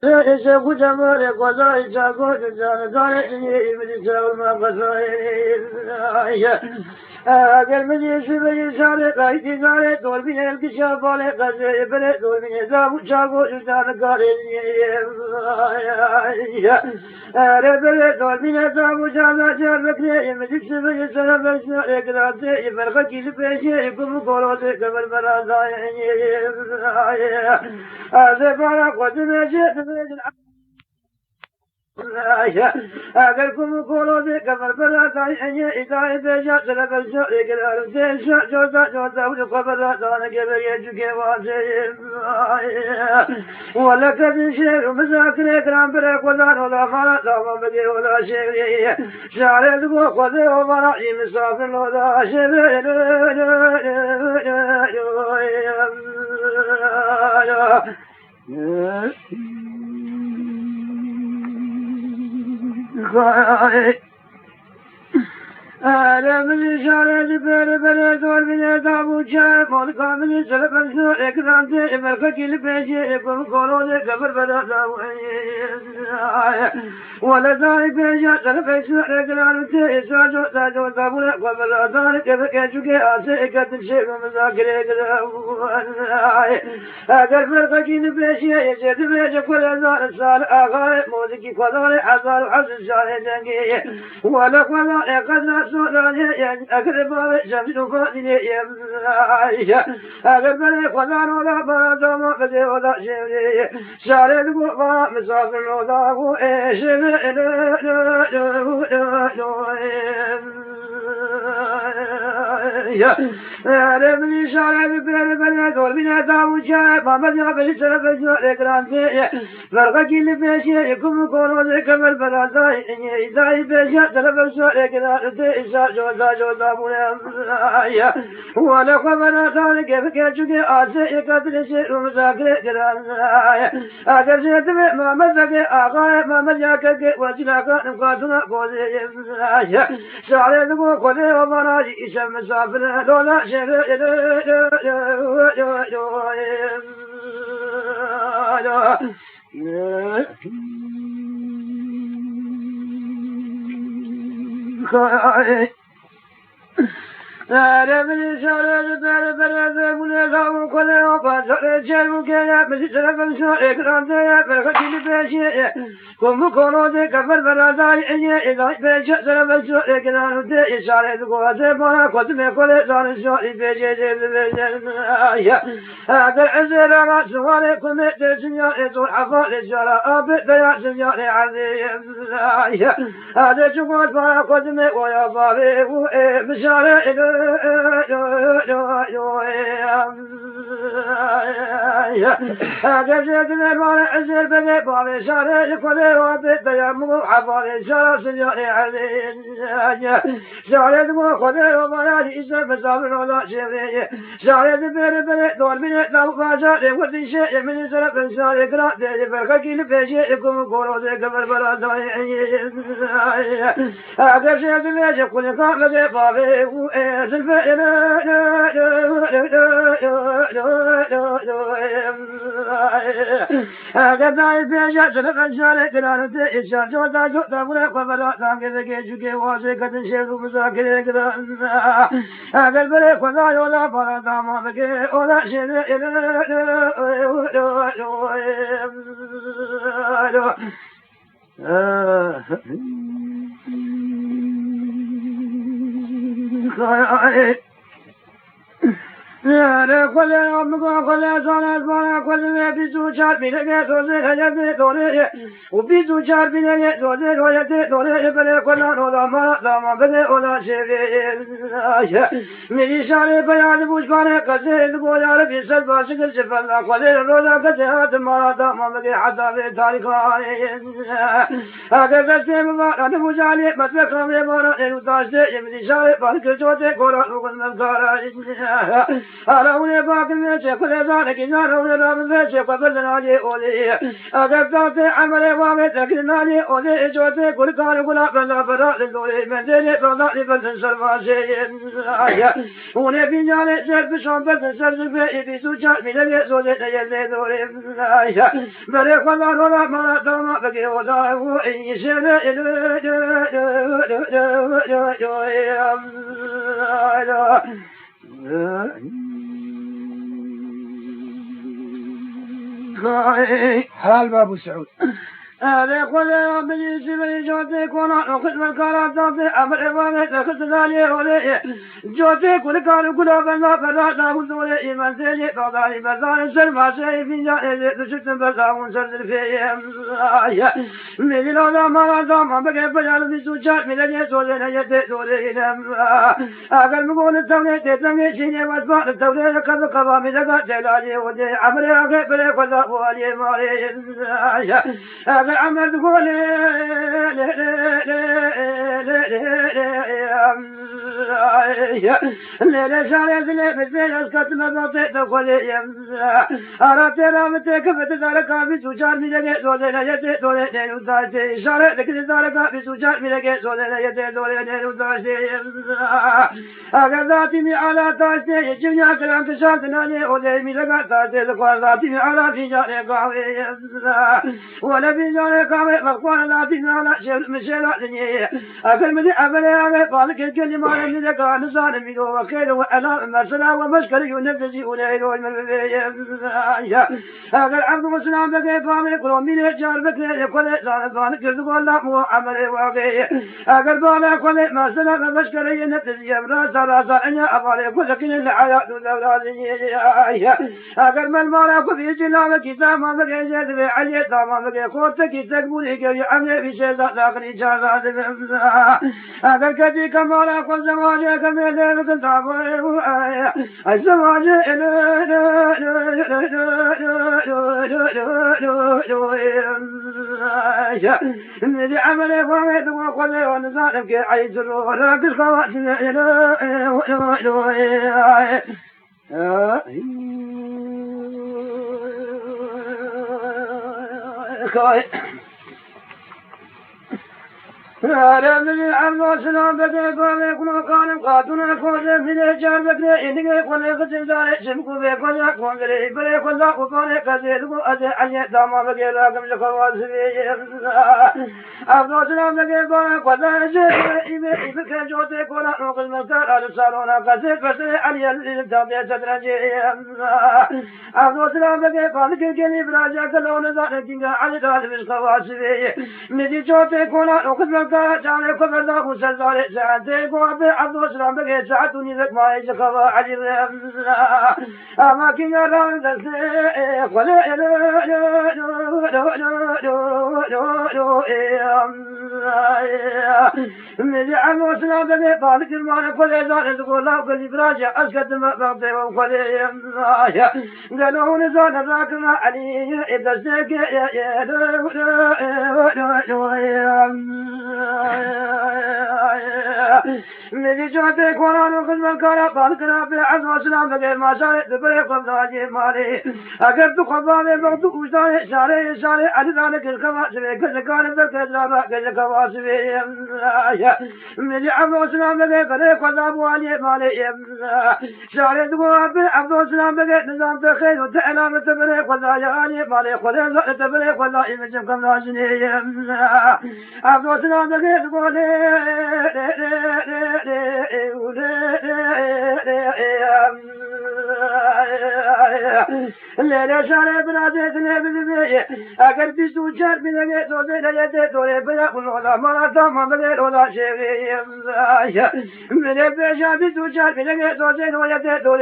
يشوف جمالك وزايد تقول جزاك عليك من تساوي ما قصايا أقل من يسوي سالك أيدي سالك دول من الكشاف على قصي بره دول من زاب شاقو جزاك عليك ربنا دول من زاب شاقو جابك لي من يسوي سالك بس إقرأت يفرق كل بيشي يكون قولك قبل مرازاي هذا فرق ودمشق أقولكم قولوا ذيك فربلا تاي إذا جاء سلك الشوق كذا جاء جوزا وقبلا تانا كذا يجوك واسيم ولا كذي شيء مساكن كلام بريك ولا ولا فلا دام بدي ولا شيء شعر دبوك وذي ولا يمسافر ولا شيء أنا من شارع بر دور من دابو جاء مالك من سلف السوق إكرام تي مركز كل بيجي يكون قولوا قبر بر دابو ولا داعي بيجي سلف السوق إكرام تي إسراجو تاجو دابو قبر دار كيف كيشوك آسي كتب شيء مذاكرة أگر مركز كل بيجي يجد بيجي كل هزار سال آخر موسيقى قدر حزار وحزن شارع جنگي ولا قدر قدر أقرب شمس فاضي أقرب القدر ولا برد ما قد ولا شيء شارد قوة مسافر ولا قوة ربني شارد بر دور من داو جاء ما بدي أبي سلف الجوار كرامتي فرق كل بيشي يكون قولوا كمل برازاي إذا بيشي سلف الجوار كرامتي جوزا جوزا بويا ولا خبر ذلك بكيشوك آسي يقتل شيء ومذاكر كرامتي أجل جيت ما مزق آقا ما مزياك وجلاك نقاتنا قوزي شارد قوة ومراجي إسم مسافر لولا شيء ربني شارد بر من زاو كله وفاجر جرم كيا مسجد فنشو إكرام تيا بركتي بيشي كم كونو ده كفر براداي إذا بيشي سرفنشو إكرام تيا شارد قوة بنا قد مكول زانشو بيشي هذا العزيز على سوار كم تسنيا إتو حفال جرا أب بيا سنيا عزيز هذا جوات بنا قد مكول يا بابي بشارة هذا جد الوالد عزيز بني بابي شارع لكل وابد بيامو حفال شارع سنياني عليه شارع دمو خذ ومالي إسر مسافر ولا شيء شارع دبر بني دور من لو فاجر ودي شيء من سرف شارع كرا دي بركي لبيجي يكون قولوا ذي قبل بلا داي هذا جد بيجي كل كان لدي بابي هذا باي بيجا سلف الشارع كرانت إشار جودا جودا ولا قبلا تانك كيجوكي واسي كتنشير ومساكر كران هذا البريق ولا ولا فردا ما بكي ولا شيء يا كل يوم كل سنة كل بيزو شار بينك توزيع هجبي دوري وبيزو شار بينك توزيع ويدي دوري بلي كل نودا ما بدي ولا شيء ميري شاري بيان بوش باري كذي بويا ربي سر باسكل سفلا كل نودا كذي ما دا ما بدي حدا في تاريخ هذا بس ما أنا بوجالي ما تفكر ما أنا نودا شيء ميري شاري بارك جوتي كورا وكل نكارا أراوني باقي الميشي كل ذلك ناروني راب الميشي قبلنا لي أولي أقبضاتي عملي وامتك لنالي أولي جوتي كل كان قلاب بلا براء للدولي من ديني براء لبلد سلماسي وني بينالي سير بشون بلد سلماسي بيسوشات ملي زولي نيلي دولي بريق الله رولا مالا دوما بقي وضاء وإن سنة حال بابو سعود هذا كل من يسمى جوتي كون أخذ الكلام ضد أمر ما أخذ ذلك ولا جوتي كل كانوا كل بنا بنا داود ولا إيمان ذلك بعدين بزار سلم شيء في جاء تشت بزار سلم في من لولا ما دام بقى بجال بسوچات من الناس ولا يد ولا أقل مقول الدولة تتنجي شيء واسمع الدولة كذا كذا من ذا جلالي ولا أمر أخذ بلا كذا ولا ما العمل تقول لا شارع ذلك مثل أسكت ما بطيت تقول أردت رامتك فتذلك بسجار ملك ولا يد ولا يدعي شارع ذلك بسجار ملك ولا يد ولا يدعي أغذاتي على تاسي جميع كلام تشاهدنا ولا ملك تاسي ذاتي على في جارع قاوي ولا في جارع قاوي مقوان لا تنال شيء مشيلا دنيا أكل من أبدا قال الكلمة من ذاك نزال من وكيل وأنا مثلا ومشكل ينفذ ولا يروي من أكل عبد السلام بقي فامي كل من الجار بقي كل زان كذب ولا مو عمل واقعي أكل بالا كل مثلا ومشكل ينفذ يمر سراسا أن أبالي كل كل الحياة دولة أكل من مارا كل جلال كتاب ما بقي جذب عليه تمام بقي قوت كتاب بولي عمل في شيء داخل إجازة أكل كذي كمالا كل زمان كمل ذلك تعبوا الزواج الذي عمل فوائد وقل ونزال في عيد الروح لكن خوات هذا من العباس سلام بقي قومي كل قانم قاتنا كوزا في الهجار بقي إنك كل قتل داري سمكو بقي كون بلي بلي كل قطاني قتل قتل علي داما بقي لاكم لكواز في عباس سلام بقي قومي قتل جيب إبك جوتي كولا نقل مكار على سارونا قتل علي الالتابي سترجي عباس سلام بقي قال كي براجع كلون ذا كينغا علي دال بالكواز في مدي جوتي كولا نقل جانب كبر ذا مسلسل ساعتي قوابي عبد السلام بقيت ساعتوني ذك ما يجكوا عجيب أما كنا ران دسي ولا مدي عبد السلام بقيت بالك المال كل زان تقول لا كل براجع أسكت ما بقي وكل قالوا نزان ذاكنا علي إذا سك مدي جوتي قرآن وخدم الكرة بالكرة بعز وسلام بقي ما شاري ببري قبضة عجيب مالي أقرد قبضة بغض وشاري شاري على ذلك الكواسبي كل كان بالكذابة كل كواسبي مدي عبد السلام بقي بري قبضة بوالي مالي شاري دقوة بعبد السلام بقي نظام تخيل وتعلام تبري قبضة يغاني مالي قليل تبري قبضة إمجم كم ناجني عبد السلام بقي تقولي لا شارع بناديت نبي أقل بسوجار من يدور لا يدور بلا ولا ما دام بلا ولا شيء من بيجا بسوجار من يدور ولا يدور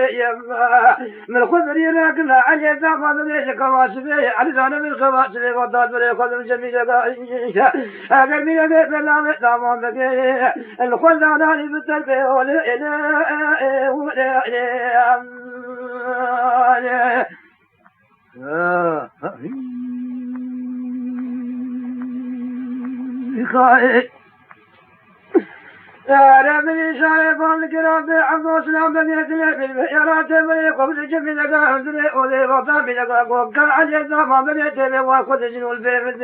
من خبري لكن على دام بلا كواسبي على دام من كواسبي وضاد بلا قدم جميل أقل من بلا دام بلا الخلد على بالتربية ولا رمي شاربان الكرام عبد السلام بنيتنا بالبيارات بني قبل جميل قاعدني أولي وطن بلقى وكان علي الزمان بنيتنا وأخذ جنو البيت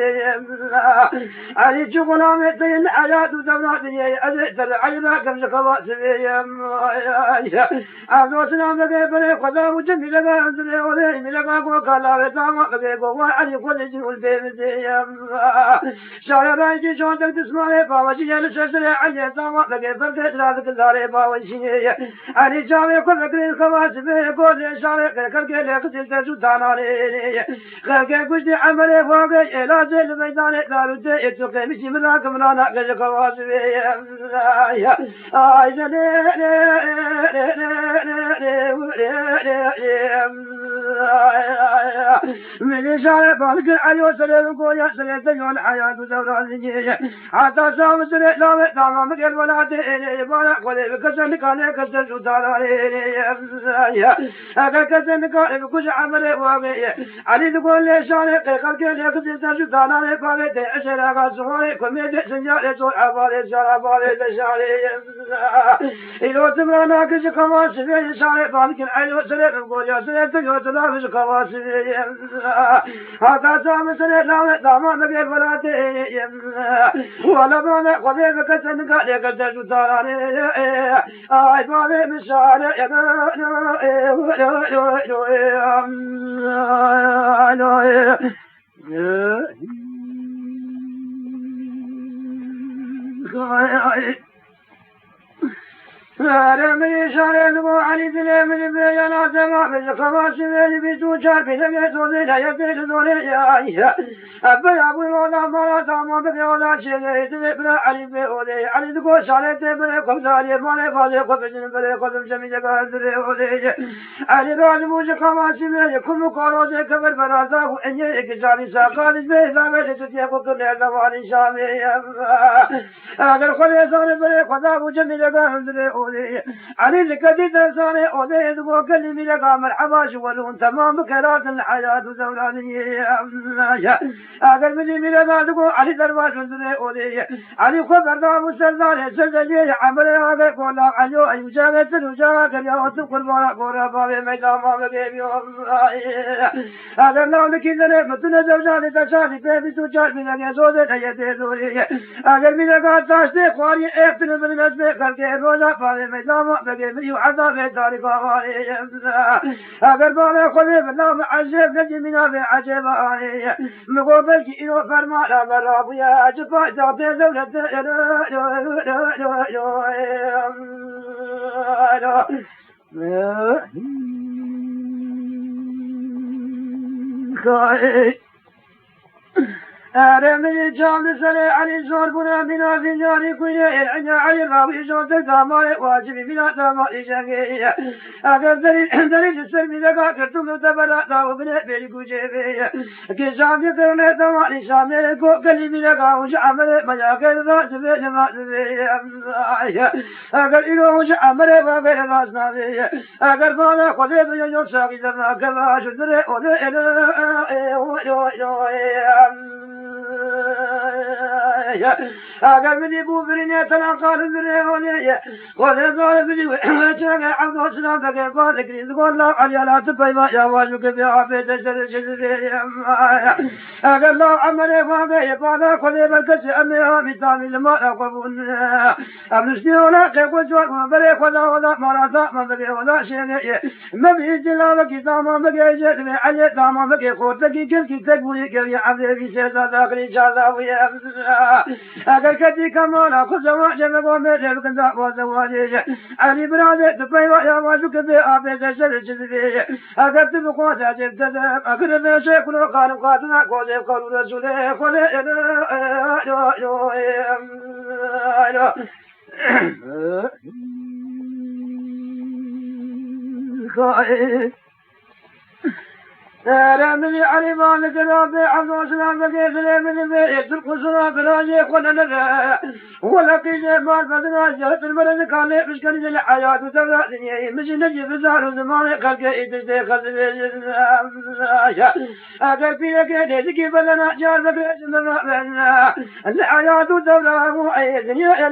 علي شغلام الدين حياة وزمناتي أزيد علي ما كم شكوات عبد السلام بني قبل وجميل قاعدني أولي بلقى وكان علي الزمان بنيتنا وعلي أخذ جنو البيت شاربان جي شون تسمعني فاوجي الشجرة علي الزمان فقد ثلاثة الدار باوشية أنا جامي كل فكر الخواص بيقول شارع كل كل قتل تجدان عليه خلق كل عمل فوق إلى زل ميدان دار تيتوك مشي ملاك مرانا كل خواص بيه من شارع بالك عليه سلام قويا سلام تجون حياة دورانية حتى سام سلام لا تمام قال ولا يبغى قال بكسر كان كسر سودان عليه أكل كسر كان بكش عمله واقعي علي تقول لي شان قال كل كسر سودان عليه قال تأشر غزوه كم سنجال سوء عبالة شرابالة شاري إلو تمرنا كش كمان سبي شاري بالك عليه سلام قويا سلام تجون تلاش كمان سبي هذا سام سلام لا تمام قال ولا ولا بنا قال بكسر كان كسر سودان I bought it, Miss Charlotte. رمي شارع وعلي بن بيانا سمع بالخواص بيتو شاب بيتو لا يدل يا أبا أبو ولا ما دام بيولا شيء تبلا علي بيولي علي دكو شارع تبلا قبضالي مالي فالي قبضن بلا قدم جميل قادر ولي علي بعد موج خواص يكون قارو كبر برازا إني إكجاري ساقال بيزا بيتو كل هذا وعلي شامي أقدر خلي صار بلا قدام جميل قادر علي الكدي تساني أودي دقو كلمي لقى مرحبا شوالون تمام كرات الحياة زولانية أقل مني من هذا دقو علي درباش وزني أودي علي خبر دا مسلسل سلسلي عمل هذا قولا عليو أيو جاغة سلوجا كريا وتبقل بارا قورا بابي ميدا ماما بيبي أقل ناو لكي ذنب متنا زوجاني تشاني بيبي تجار من أن يزوزي تيدي دوري أقل من لقى تاشتي خواري افتن من المسبق كالكي روزا فاري ميداما بقيمي وعذاب داري فاواري أقل بالا خذي بالله عجب نجي منا في عجب آني مقوبل كي إنو فرما لا مرابيا جفا جابي زولة رمي جامل سلي علي زور بنا بنا في جاري كوية العنا علي رابي زور تقامل واجبي بنا تامل جاكية أقل دليل السلمي لقا كرتم تبلا تاو بنا بيلي كوجيبية كي شامي ترني تامل شامي كو قلبي لقا وش عمل مجاكل راس بيلي ما سبية أقل إلو وش عمل بابيلي راس نابية أقل بانا قديب يجور ساقي درنا كلا شدري أقل مني بوفرني تلقى البريونية وذا مني وشاق عبد السلام فقال قال لك تقول لا علي لا تبي ما يا واجبك في عافية الشجرة أقل لا عملي فاقي قال خذي بالكسي أمي مثامي لما أقبون أبنسني ولا تقول جوار ما بري خذا ولا مرضى ما بري ولا شيء ما بيجي لا بكي داما بكي جد علي داما بكي خوتك كل تقولي كي عبد في سيدا داخل جالا ويا أقل كدي كمان أخذ زواج مقوم بيجي بكندا وزواجي علي برادة تبي يا واجبك في عافية الشجرة أقل تبقى تجيب تذهب أقل في شيء كل قانون قاتنا قوزي قالوا رسوله خلي رامي علي مالك رابي عبد السلام بقيت لي من بيت القصر براجي قلنا ولا قيد مال بدنا جهت المرد قال لي مش كان الحياة وتبعني مش نجي بزار زمان قال قيد دخل اگر في كده ذكي بدنا جار بقيت مرنا الحياة دولة وعيد يا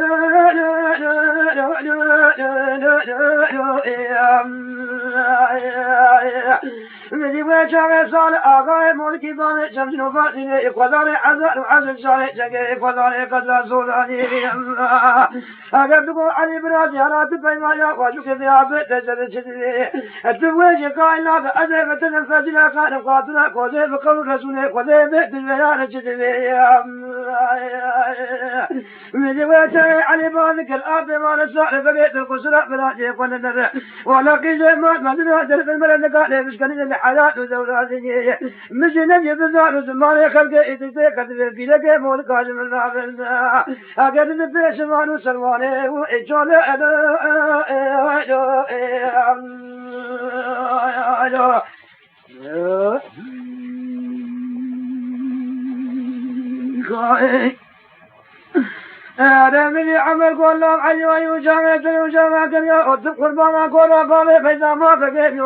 مدي وجه صار آقا ملكي بان شمس نفاتي قدر عزل وعزل شارع جاي قدر قدر زولاني أقدر تقول علي براسي على تبين يا واجوك في عبد تجد التوجه قائل لا أذهب تنفذ لا كان قاتل قذف بقول رسول قذف بالبيان جد مدي وجه علي بانك الأب ما نسأل بقيت القصر براسي قلنا ولكن ما مدنا درب المرد قال مش كان الحياة دولة مش نجي بزار زمان خلق يتذكر في لك مول قال من رابنا أقدر نبيش ما نسلوانه وإجول رمي عمل قول علي ويجامع وجامع كم وتقول ما قول قال فإذا ما فقيت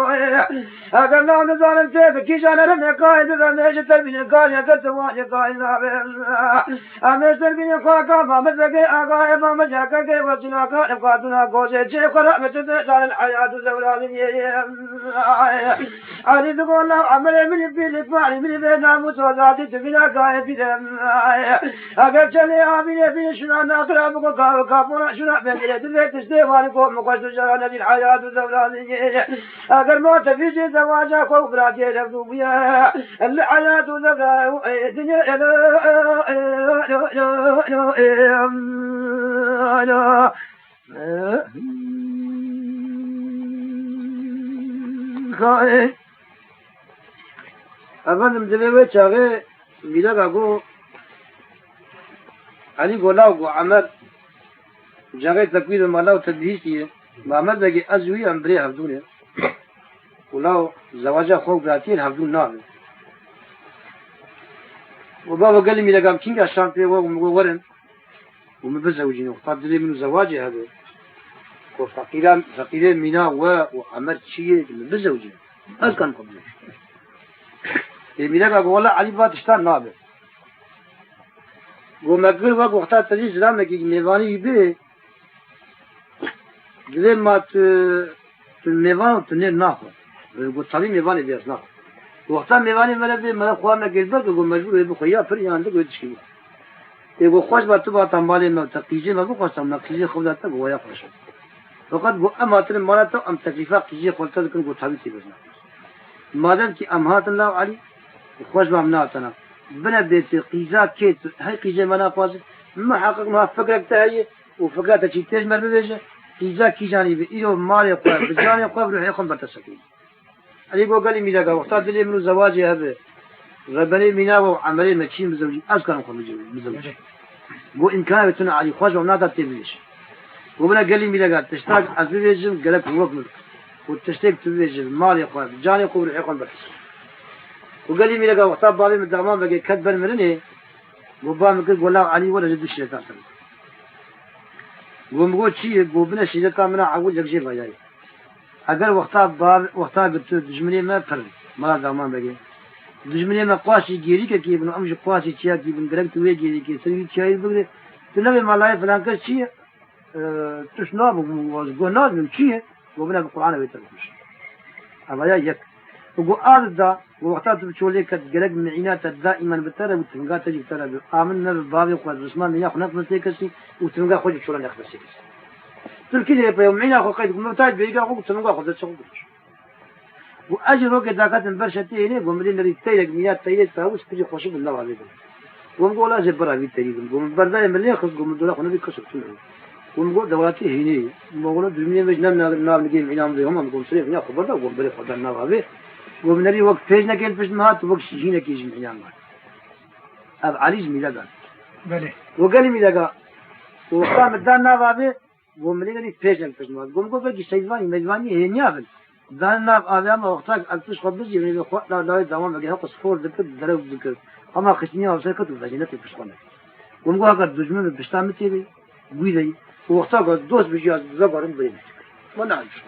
أقول لا نزال الكيف كيش أنا رمي قائد رمي تربي قال يا تسواني قائد أمي تربي قال ما مزقي أقاي ما مجاك كيف وجنا قال قادنا قوسي شيء قرأ متدار الحياة زولاني علي تقول لا عمل من بيلي فاني من بينا مسوداتي تبينا قائد في دم أقول شلي أبي في شنو أنا أقرب وكافونا شنو بين يدي تستيفاني قوم مقصد جانا في الحياة زولاني أقول ما تفيش زواجك وبراتي لفظوبيا الحياة زولاني الدنيا أفهم دلوقتي شغله ميلا كاكو علي قولاو عمل جاغي تكويد المالا وتدهيشتي معمل بقي أزوي أمبري هفدوني قولاو زواجه خوف براتين هفدون نامي وبابا قال لي ميلا قام كينغ عشان فيه وورن ومبزوجين وقدري منه زواجي هذا وفقيران مينا وعمل شيء مبزوجين أذكر قبله ميلا قال والله علي بات اشتان نابه ومقل وقتها تجي سلامك نيفاني به قلت ما النيفان تنير ناخذ قلت صلي نيفاني بيس ناخذ وقتها نيفاني ملبي ملا خوانا قلبك وقل مجبور يبقى خيا فريا عندك ويتشكي يقول خوش باتبا تنبالي ما تقيجي ما بقى ما قيجي خوداتك هو يفرش فقط بو أما ترى مراتو أم تكليفات قيجي خودتك لكن قلت حبيتي بس مادام كي أمهات الله علي خوش بامناتنا بنا بيت قيزات كيت هاي قيزة منا فاز ما حقق ما فكرك تهيي وفكرت شيء تجمل بيجه قيزة كيجاني بيرو مال يقوى بجاني يقوى بروح يقوم بتسكين علي قال لي ميلا وقت لي منو زواجي هذا ربني منا وعملي مكشين بزوجي أذكر نقول بزوجي بو إمكانه بتنا علي خواجه ونادا تبيش وبنا قال لي ميلا تشتاق أزوجي قالك هو ملك وتشتاق تبيش مال يقوى بجاني يقوى بروح يقوم بتسكين وقال لي ميلا وقت بالي من الدعمان بقى كتب المرني وبام قال والله علي ولا جد الشيطان ومقول شيء بوبنا الشيطان منا عقول يجيب جاي أقل وقت قلت دجمني ما فر ما الدعمان بقى دجمني ما قاسي جيري كي ابن أمش قاسي شيء كي ابن قرقت ويا جيري كي سوي شيء بقى تلاقي ما لاي فلان كشيء تشناب وقناد من شيء وبنا بالقرآن بيتركش أما يك وقال ذا ووقتها تبشولي كتجرق من عينات دائما بترى وتنقى تجي ترى آمنا بالباب وقال رسمان من ياخذ نقص سيكسي وتنقى خد شلون ياخذ سيكسي تركي لي بيوم عينا أخو قيد ممتاز بيجا أخو تنقى خد الشغل وأجر وقت ذاكات برشتي هنا ومدين اللي تيجي ميات تيجي تهوس تجي خوشي بالله عليه ومقول لا زبرة بيتريد ومن برداء من اللي خذ ومن دولة خنا بيكسر كله ومقول دولاتي هنا ومقول الدنيا مش نام نجيب عينام زيهم ومقول سريع ياخذ بردا وقول بري خد النار هذا وبنري وقت فيجنا كين فيش مهات وقت شجينا كيجي عينام أب عليج ميلاقا بله وقال ميلاقا وقام الدار نار هذا ومن اللي فيجنا فيش مهات قوم بقى سيدواني ميزواني هي نيابل دانا آدم وقتك أكتش خبز يعني خواط لا دوام بقى هقص فور ذكر درو ذكر أما ختني أو سكت وبجنة بشخنة ونقول أقدر دجمن بشتام تيجي بيدي وقتك دوس بيجي زبارم بيني ما نعرف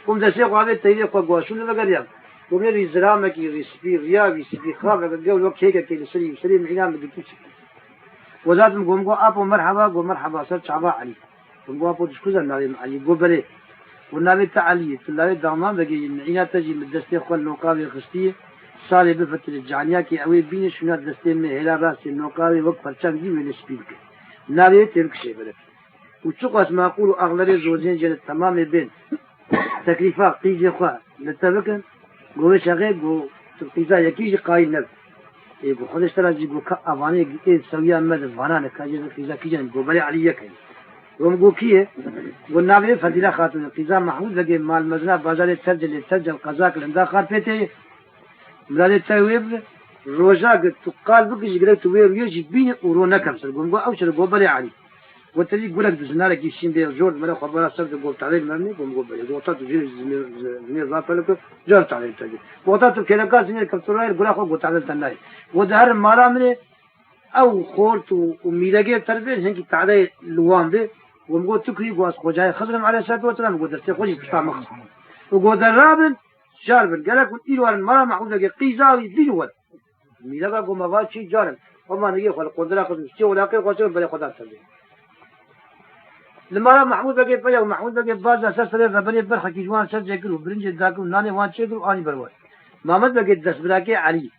قوم ده سيق على التاريخ وقواشون ده قريب قوم يري زرامة كي ريسبي رياض ريسبي خاب الجو لو كيكة كي سليم عينام بدكتش وزاد قوم أبو مرحبا صرت شعبا علي قوم أبو تشكوزا ناري علي قبله والنبي تعالي في الله دعمان بقي عينا تجي من دستي خل نقاوي خستي صار بفترة الجانية كي أوي بين شنو دستي من هلا راس النقاوي وقت فرشان دي وين سبيك نبي ترك شيء بله وتشوف ما أقولوا أغلب زوجين جل تمام بين تكليفات قيجي خوا نتبكن قوي شغال قو تقيزا يكيج قايل نب يقول خدش ترى يقول كأباني إيه سويا مد فانا كاجي قيزا كيجن قو بلي عليه كاين ومقول كيه والنبي فضيلة خاتون قيزا محمود لقي مال مزنا بازار تسجل قزاك لندا خاربته ملال تويب روجا تقال بقى يقدر تويب يجي بين ورونا كمسر قوم أو شر قو بلي عليه وتري يقول لك دزنا لك يشين بيه جورد مرة خبرة صرت قول تعليل مرني قوم قول بلي وقتها تجيل زمير ضاف لك جار تعليل تجي وقتها تكلم كاس زمير كفتورة يقول لك قول تعليل تناي وده مارا مني أو خورت وميلاقي تربية هنك تعليل لوان به ومقول تكري قواس خوجاي خزرم على سات وترى مقول دستي خوجي تشفع مخ وقول درابن شاربن قالك إيروان مارا معقول لك قيزاوي دينوال ميلاقي قوم أباد شيء جارم وما نيجي خل قدرة قدر شيء ولا كي خوجي بلي خدام تربية لما محمود بقى بيا ومحمود بقى باز أساس سرير ربني برخ كيجوان سر جاكر وبرنج ذاكر وناني وان شكر واني بروال محمد بقى دس براكي علي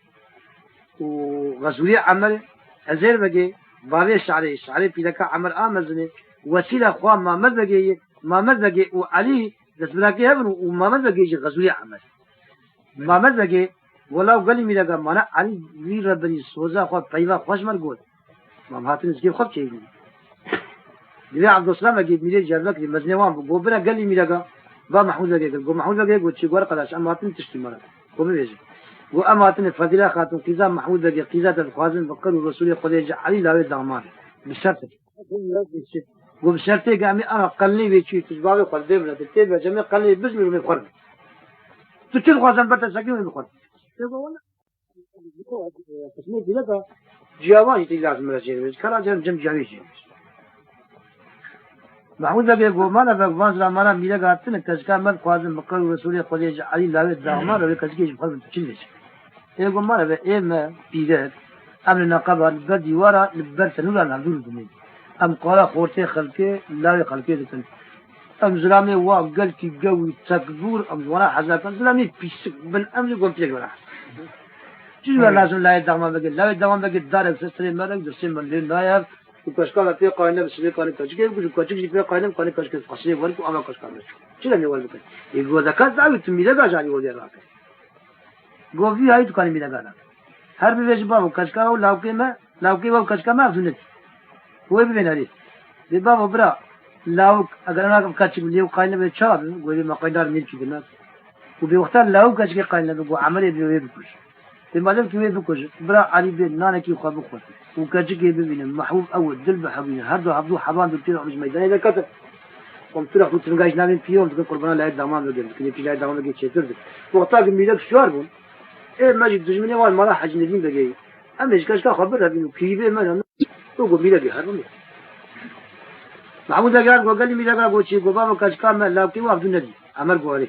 وغزوية عمر أزير بقى باري شعري بيلك عمر آمزني وسيلة خوان محمد بقى وعلي دس براكي هبن ومحمد بقى يجي غزوية عمر محمد بقى ولو قال لي لقى مانا علي وير ربني سوزا خوان بيوا خوش مرقول ما هاتن سكيب خب شيء دليل عبد السلام أجيب ميلاد جربك لمزنوان بقولنا قال لي ميلاقا با محمود بقى قال محمود بقى قلت شيء قرق قلاش أما هاتن تشتي مرة قوم بيجي وأما هاتن فضيلة خاتون قيزا محمود بقى قيزا الخوازن بقر الرسول قديج علي لا دعمان بشرط وبشرط قامي أنا قلني بيشي تجباري قلبي ولا تكتب جميع قلني بزمي من الخرب تكتب خوازن برتا سكين من الخرب والله تسميت لك جواني تجلس مرجين كلا جم جميع محمود بقى يقول ما أنا بقى لا ما أنا ميلا قاتنا كذكار من خوازن بقر الرسول قديج علي لا دعمان ولا كذكيش بخلف تشيلش يقول ما أنا بقى إيه ما بيجات أمر نقابة البردي ورا البرد نولا نعدول الدنيا أم قال خورتي خلقي لا خلقي ذكر أم زلامي وقال كي جوي تكبور أم زوانا حزاك زلامي بيسك بن أمر يقول فيك ولا شو لازم لا يدعم بقى لا يدعم بقى دارك سستري مرق درسين من لين نايف وكشكال في قاينة بسوي قاينة كشكي وكشكي في قاينة قاينة كشكي قصير ورك وأما كشكال شو لم يقول بقى يقول ذكر دعوة ميلا جاني ودي راك قو في هاي تكاني ميلا جانا هر بيجي بابو كشكا لاوكي بابو كشكا ما أفزنت هو بيبين عليه بابو برا لاوك أگر أنا كشك ليو قاينة بتشاب قولي ما قايدار ميل كده وبيختار لاوك كشكي قاينة بقو عمله بيوي بكش بمالك بيوي بكش برا علي بين نانا كي خابو خو وكشكي بيبين محبوب أول دل بحبين هردو عبدو حبان دكتور مش ميدان إذا كتب قمت له قلت نقاش نامين فيهم تقول قربان لا يدعمان لقيت كني لا يدعمان لقيت شيء ترد وقتها ميلك شاربون إيه ماجد دجمني وان ما راح أجنبين بقى أما إيش كذا خبرها بينو كيبه ما هو ميلك هربني محمود قال لي ميلك قال شيء بابا كذا ما لا كي وعبد النبي أمر قولي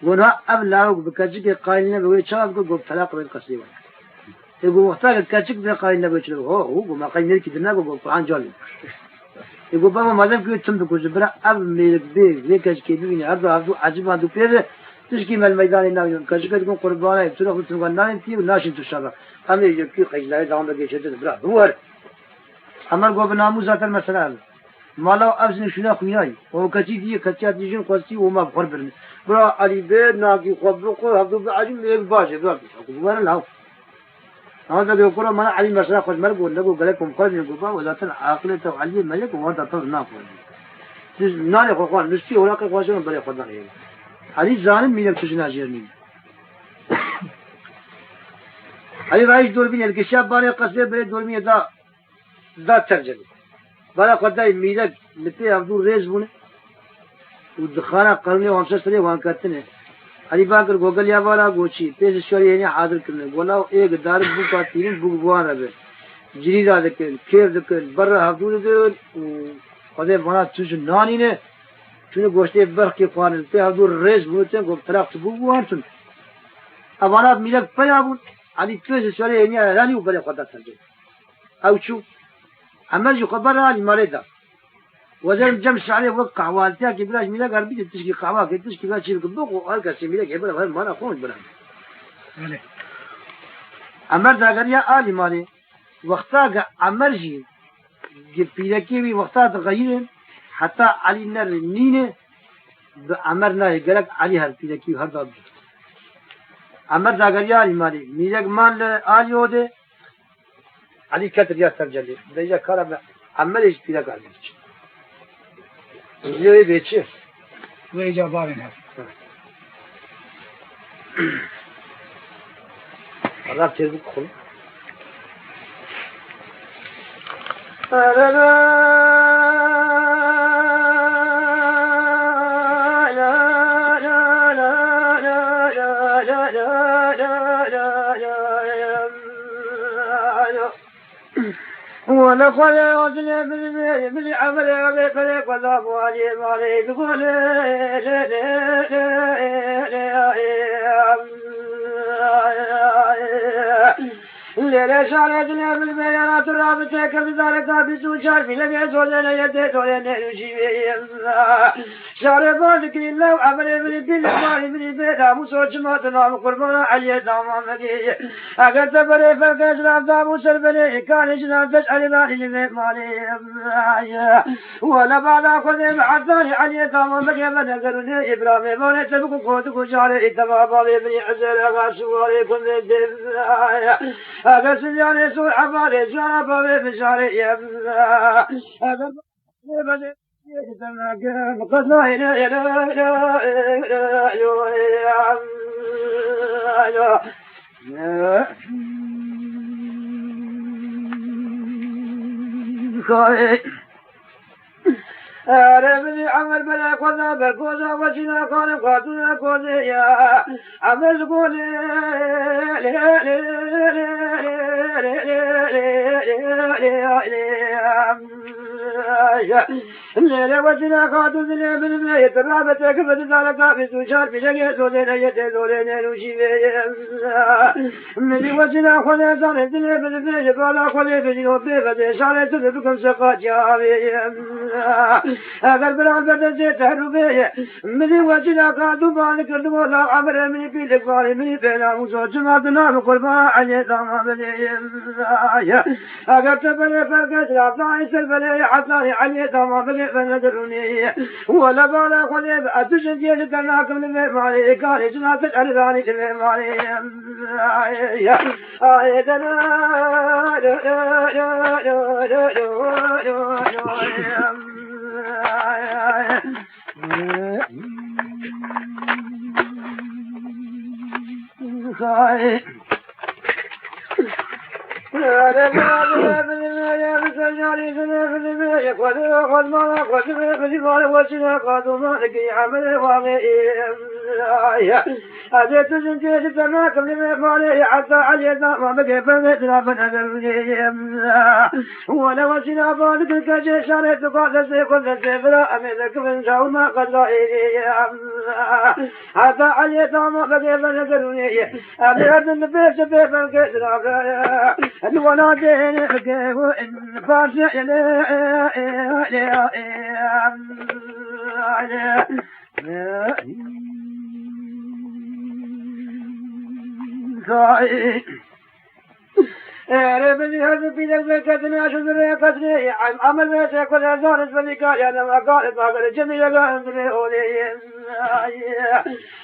قلنا أب لا بكذا قايلنا بقول شاب قول طلاق بين قصير يقول وقتها كذا قايلنا بقول هو ما قايل ملك دنا قول قرآن جالي يقول بابا ما دام كنت تمدك وجبرا أب ملك بيه ليكش كيبيني عبدو عجيب عندو بيه تشكي من الميدان الناوي كذا تكون قربانة تروح وتروح ناين فيه وناشين تشرب أما يجيك خيلاء دام بقى شدة برا هو أمر قو بناموس ذات المسألة ما لو أبزن شنا خوياي هو كتير كتير تيجين قصتي وما بخربرني برا علي بيت ناقي خبرقه عبدو بعجم ليك باجي برا أقول له هذا بيقول ما علي مسألة خد مرق ولا قال لكم قاضي يقول وذات العقل تعلي ملك وهذا طرناق نالي خوان نسي ولا كقاسم برا خدنا غير علي زانم ميلك تجنا جيرني علي رايش دور بين الكشاف باري قصير بري دور بين دا ترجمة بارا خدنا ميلك لتي عبدو ريز بونه والدخانة قرني وامسة سري وان كتنه علي باكر گوگل يا بالا گوچی پیش شوري يعني حاضر کرنے بولا ایک دار بو کا تین بو بوان ربه جري دا دکن کیر دکن بر حضور دکن قدر بنا تج نانی نه چون گوشته برق کی قانون ته حضور رئیس بوتن گفت طرف بو بوان چون اوانات میلک پیابون علي پیش شوري يعني راني وبر خدا سرجه او شو عمل جو خبر علي مريضه وزن جمش عليه وقع والتاك بلاش ميلا قربي تشكي قواك تشكي لا شيء قبوق وقال سميلك يبلا غير ما اخون بلا امر داغريا علي مالي وقتا امرجي جبيلكي وقتا تغير حتى علي نر نينه امرنا يقلق علي هر بيلكي هر داب امر داغريا علي مالي ميلك مان علي ودي علي كتر يا سرجلي دجا كرب امرج بيلك علي Videoyu geçiyor. Ve icabaren hep. Allah çerbuk kul. ولقد أوتنا من عمل أبي فريق والله عليه وعليه بقول ليلة شعرتنا بالبيانات الرابطة كبذلك بسوشار في لم يزولنا يديت ولنا نجيبهم شعر بارك الله وعمل من الدين الله من البيت موسى جماعتنا مقربنا علي داما مدي أقل تبري فالكاس رابطة موسى البني كان جنان تسأل مالي مالي ولا بعد أخذ معداني علي داما مدي فنقرني إبراهيم ونتبقى قوتك شعر إتبابا بني عزيز أغاسوا عليكم بالدين أقل سجاني سوء حفالي شعر بشعري يبلا أقل بدي قد لا أربني عمل بلا كذا بكذا وجنا كان قاتنا كذا يا عمل كذا لا وجنا قاتنا من يترابط كفد ذلك بسوشار بجنة زولنا يتزولنا نشيب من وجنا خذ زار الدنيا بالبيت ولا خذ بجنة بيت شارع تدركم سقاط يا أقل بالعبد زيت هربية من وجنا قادوا بالك ولا عمر من بيلك بالي من بينا وزوج ما بنا قربا عليه دام بلي أقل تبلي فرقت رافع سلبلي حتى عليه دام بلي فندرني ولا بالا خليب أتشن جيل تناكم لمالي قال جنات الأرضاني لمالي هذا تجنجي تناكم لمالي حتى علي دام بقي فنتنا فنذرني ولا وسنا بالك الكجي شارت قاد سيكون السفراء أمينك من شاو ما قد رأيني حتى علي دام بقي فنذرني أميرد النبيس بيفن كسرا الولا دين بقي وإن فارس ربني هذا بيدك بكتنا شذري قتلي عمل بيتك كل هزار اسمك يا لما قال باقل جميل قال أولي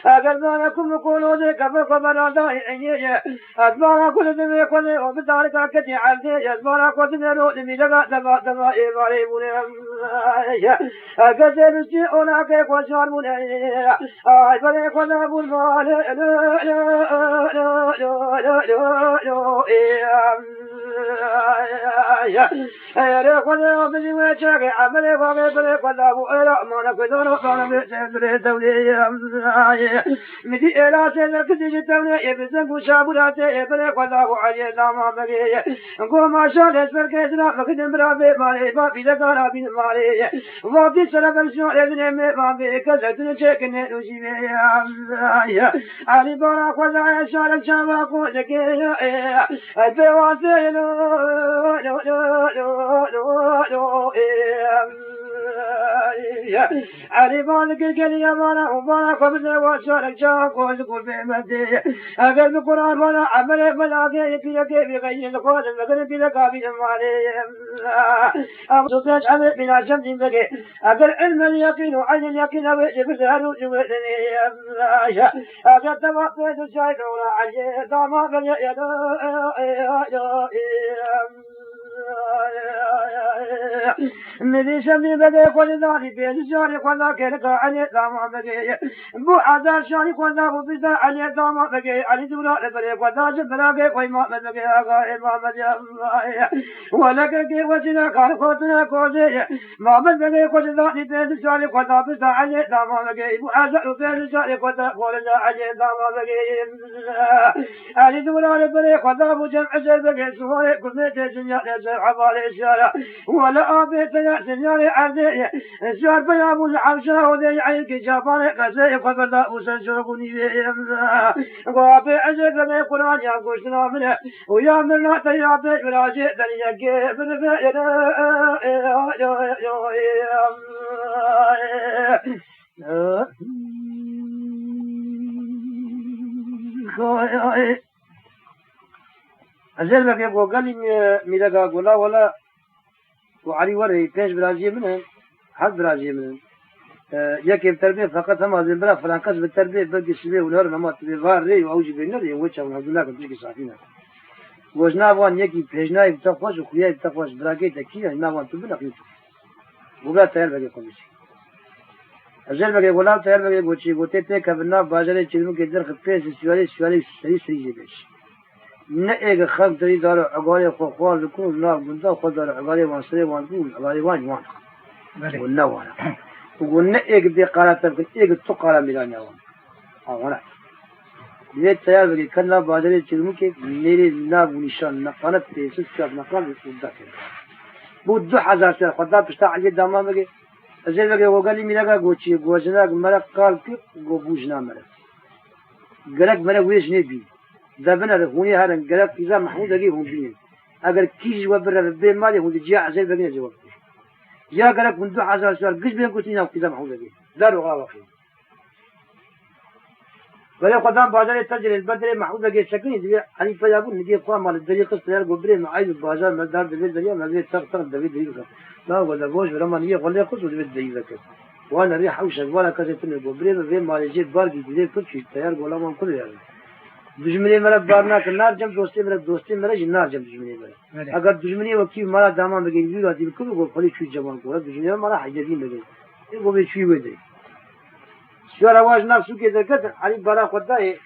أقل ما نكون نقول ذيك فقبنا ضائعي أدبارا كل ذي كل وبدارك كتي عالدي أدبارا كل ذي لمي لقى دبا إباري مني أقل ذي أولا كيك وشار مني أعبري كل أبو المال يا يا خدا بدي وجهك عملي وغير خدا ولا ما نقدر ولا بسدر دولي مدي إلى سلك دي دولي يبزن وشابرات يبري خدا وعلي دام بقي قوم عشان يسبر كيسنا فقدم برابي مالي بابي لقارا بين مالي وابدي سلك الشوع ابن ما بكذا نشكن نجيبي يا علي بارا خدا شارك شابا قولك يا البواسي علي بالك القلي يا مانا ومانا قبل وشارك شاق وزقول بمدي أقل القرآن ولا عمل ملاقي في كيف يغير القول المقل بلا قابل مالي أبسطش عمل بلا شمس بقي أقل علم اليقين وعين اليقين ويجب الهلو جوالني أقل توقيت الشايف ولا عجي داما بلي مدي شمي بقي كل ذاري بيت الشاري كل كيرك علي داما بقي بو عذار شاري كل ذا بيدا علي داما بقي علي دولا لبري كل جبلا بقي كوي ما بقي أغاي ما بقي ولك كي وجنا كاركوتنا كوزي ما بقي كل ذاري بيت الشاري كل بيدا علي داما بقي بو عذار بيت الشاري كل علي داما بقي علي دولا لبري كل بو جمع زر بقي سوالي كل ميت جنيا عبالي الشارع ولا أبيت يا سنياري عزيزي الشارع بيابو العرشة وذي عينك جاباني قزي فقد وسنشرقني وابي عزيز لما يقولان يا قوشنا منه ويا مرنا تيابي ولا جئ دنيا كيف أزل بقى يبغى قال لي ميدا قولا ولا وعلي وري بيش برازيل منهم حد برازيل منهم يكيب تربية فقط هم هذين بلا فرانكاس بالتربية بقى سبيه والهرم ما تبي غار ري وأوجي بيننا وجه ونحن لا كنتش كسافينا وجنابوان يكي بيجنا يبتخوش وخيا يبتخوش براكي تكيا جنابوان تبنا خيوتو وبلا تيار بقى كمشي أزل بقى يقولا تيار بقى يقولشي قلت تك بنا بازاري تشيلون كدر خبيز سوالي سري بيش نأجر خم تري دار عقاري خوار لكون لا بندا خدار عقاري وانسري وانقول عقاري وان والنوار ونأجر بقارة تبكي أجر تقارة ميلانيا وان ليه تيار بقى كنا بازاري تشيلون كي نيري ناب ونشان نقالة تيسس كاب نقال وذاكر بود 2000 سنة خدا بستعجل دامه بقى أزل بقى وقالي ميلاقا قوتشي قوزنا مرق قال كي قبوجنا مرق قالك مرق ويش نبي دابنا هوني هذا قالك إذا محمود أجي هون بين أجر كيج وبر بين مالي هون جاء أزل بقى جواب يا قالك من 2000 سنة قش بين قلتينا كذا محمود أجي دارو غاوخي قال قدام بازار تجري البدر محمود أجي سكين دي علي فيابون نجي قام على الدريا قصة يا قبري معايد البازار مدار دريا ما زي تغتر دريا لا ولا بوش ولا نية ولا قصة دريا كذا وانا ريح وش ولا كذا تني قبري بين مالي جيت بارجي دي كل شيء تيار ولا ما كل يعني دشمنی مرا بارنا کنار جم دوستی مرا جنار جم دشمنی مرا اگر دشمنی وقتی مرا دامان بگی بیرا دی کل گو خالی چوی جوان کو دشمنی مرا حجازی بگی این گو به چوی وده شو رواج نفسو که درکت علی برا خدای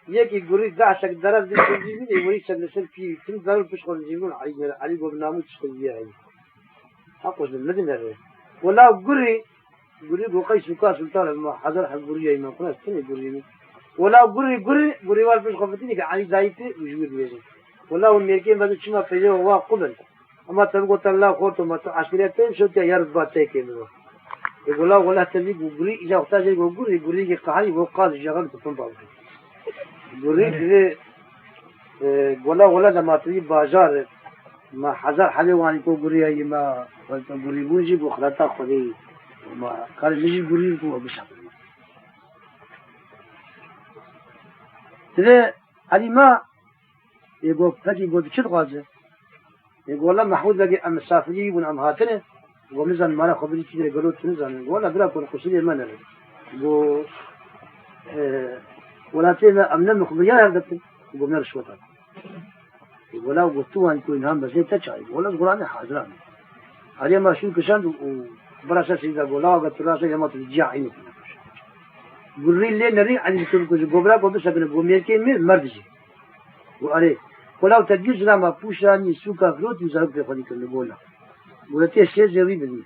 یکی گوری داشک درز دی دشمنی وری سر نسل کی تم ضرور پیش خود جیبون علی گو نامو تشکل دی علی حقوش الذي نره ولا گوری گو قیس کا سلطان ما حضر حق گوری ما کنه تنی گوری ولا قري والفش خفتني كعلي زايته وجود بيجي ولا والميركين بدو شما فيجي هو قبل أما تبغى تلا خورتو ما عشرين شو تيا يرد باتيك منه يقول ولا تبي قري إذا احتاج يقول قري كقاعي وقاضي جغل تفهم بعض قري ولا لما تبي بازار ما حذر حلواني كو قري أي ما قري بوجي بخلاطة خدي ما قال نجي قري كو بشكل ترى علي ما يقول فجي يقول بشد غازة يقول لا محمود بقي أم السافري ون أم هاتنه يقول مزن ما له خبري كذا يقولوا تنزل يقول لا بلا كون قصير ما نرى يقول ولا تينا أمنا مخبريان هذا يقول نرش وطن يقول لا وقتوا أن يكون هم بس يتشعر يقول لا القرآن حاضران علي ما شو كشان وبراسة سيدا يقول لا قلت راسه يا ما ترجع عينك قرري اللي نري عن يسوق كذا قبلا قبل سكنه قومير كين مردجي وأري ولو تجوز لما بوشاني سوكا فلوت وزارك في خليك النبولا ولتي الشيء زوي بدي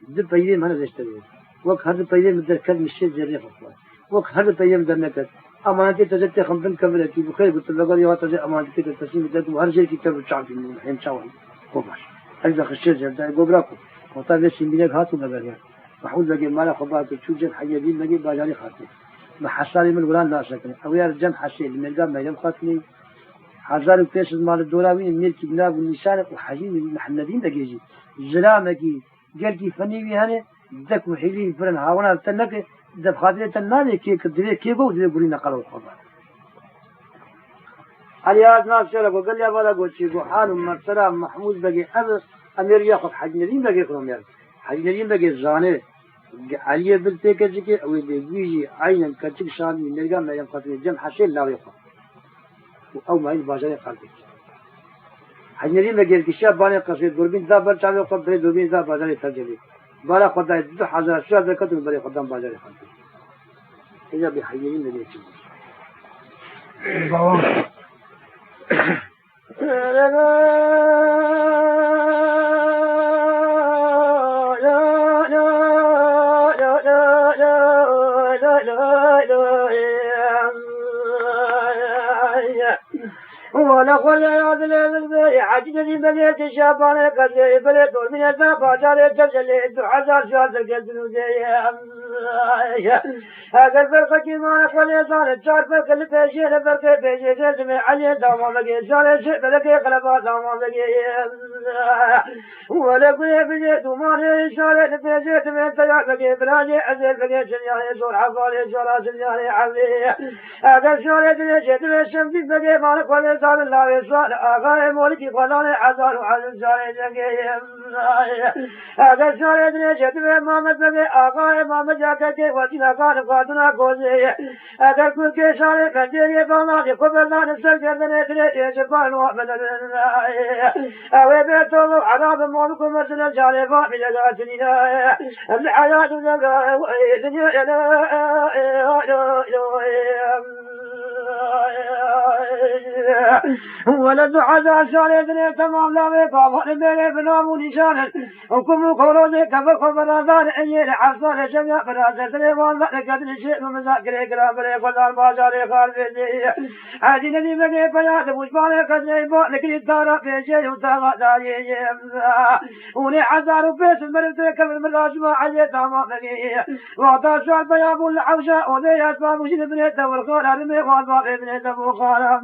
دب بيدي ما نزشتري وقت هذا بيدي مدر كذا الشيء زريق أصلا وقت هذا بيدي مدر نكت أمانتي تجت خمسين كملة كي بخير قلت لقى يا تجت أمانتي تسليم بدك وهر شيء كتاب الشعب من الحين شاون كوباش هذا خشية جدا قبراكو وطبعا سيمينك هاتو مباريات محمود بقي مالا خبرات تشوجن حيادين بقي باجاري خاطني محصاري من الولان لا سكني أويار الجم حسين من الجام ما يلم خاطني حزار وكيس مال الدولابين ملك بناب والنسان وحجين المحمدين دقيجي زلامكي قالكي فني بيهانه دك وحيلي فرن هاونا تنك دب خاطري تناني كي كدري كي بو دري برينا قالوا خبر عليات ناس شرب وقال لي ابغى اقول شيء حال مرسلام محمود بقي امير ياخذ حجنين بقي كلهم يا حجنين بقي زانه علي بلتي كذي او يجي عينا كتك شان نرجع ما ينقطع جم حسين لا يقف او ما يباشر قلبي حجنين بقي الكشاف باني قصيد دوربين ذا برجع قبل دوربين ذا بازار تجلي بالا خدای 2000 شهر کتون برای خدام بازار خالد اینجا به حیرین نمیشه بابا ولا قل يا ذلك عجلني بليت شابان قد بليت من الباب جاري تجلي حزار شهر تجلي هذا فرق ما نقول يا زان جار فرق اللي بيجي فرق بيجي جسم علي دام بقي جار شيء بلقي قلبا دام بقي ولا قل بيجي دومان جار بيجي من تجار بقي بلاجي أزل بقي جنيا زور حفالي جار جنيا عبي هذا جار بيجي من شمس بقي ما نقول زار الله يسوع آقا مولكي فلان عزار وعزل زار جنيا هذا جار بيجي من محمد بقي آقا إمام جاكي وسينا كان فاتنا كوزي أگر كل كشاري كنديري بانادي قبلنا نسل جردن إدري يجبان وعمل أوي بيتولو عذاب مولكم مثل الجاري فامي لغاتنين الحياة لغا دنيا ولد عزا شاري دنيا تمام لا بيقام بيني بنام نشانا وكم قولوني كفر خبر أذان أيين حصان جميع فراسة سليمان لقد نشئ مذاكرة كلام لي قدر بازاري خالدي هذه الذي بقي بيات مجبالي قد يبقى لكي الدارة في شيء وطاقة داري وني عزار وبيس المرد كفر من الأجماع علي تمام بقي وعطا شعب بيابو الحوشة وذي أسباب مجد بنيته والخال هرمي وعطاق بنيته وخال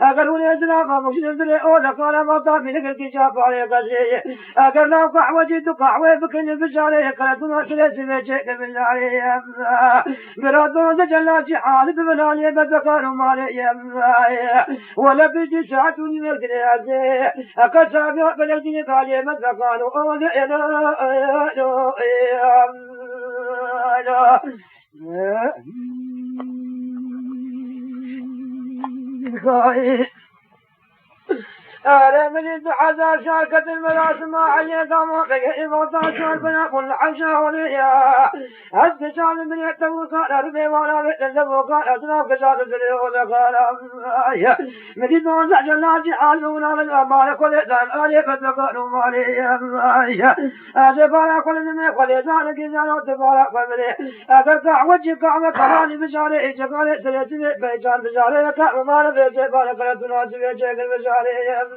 أقلوا لي أزلاقا مجد بني أولا قال مطار من الكشاف علي قزي أقل لو قحوة جيت قحوة بكل بشاري قلتنا شلس بيشيك بالله برادون تجلى حال ببلالي بذكار مالي ولا بدي ساعتني مرقلي أقل سابع بلدي قالي مذكار أولي أنا من حزار شاركة المراسم علي دام بقي وطا شار بنا كل عشا وليا هز شان من يتوقع ربي ولا بتزوقع أطراف كشار سري وذكر من دون جلاتي حالونا من أمال كل ذان آلي فتقنوا مالي أجبارا كل من كل ذان كذا تبارا قبلي أتقع وجه كعب كراني بشاري إجباري سريتي بيجان بشاري كعب مال بيجي بارك لتنا سبيجي بشاري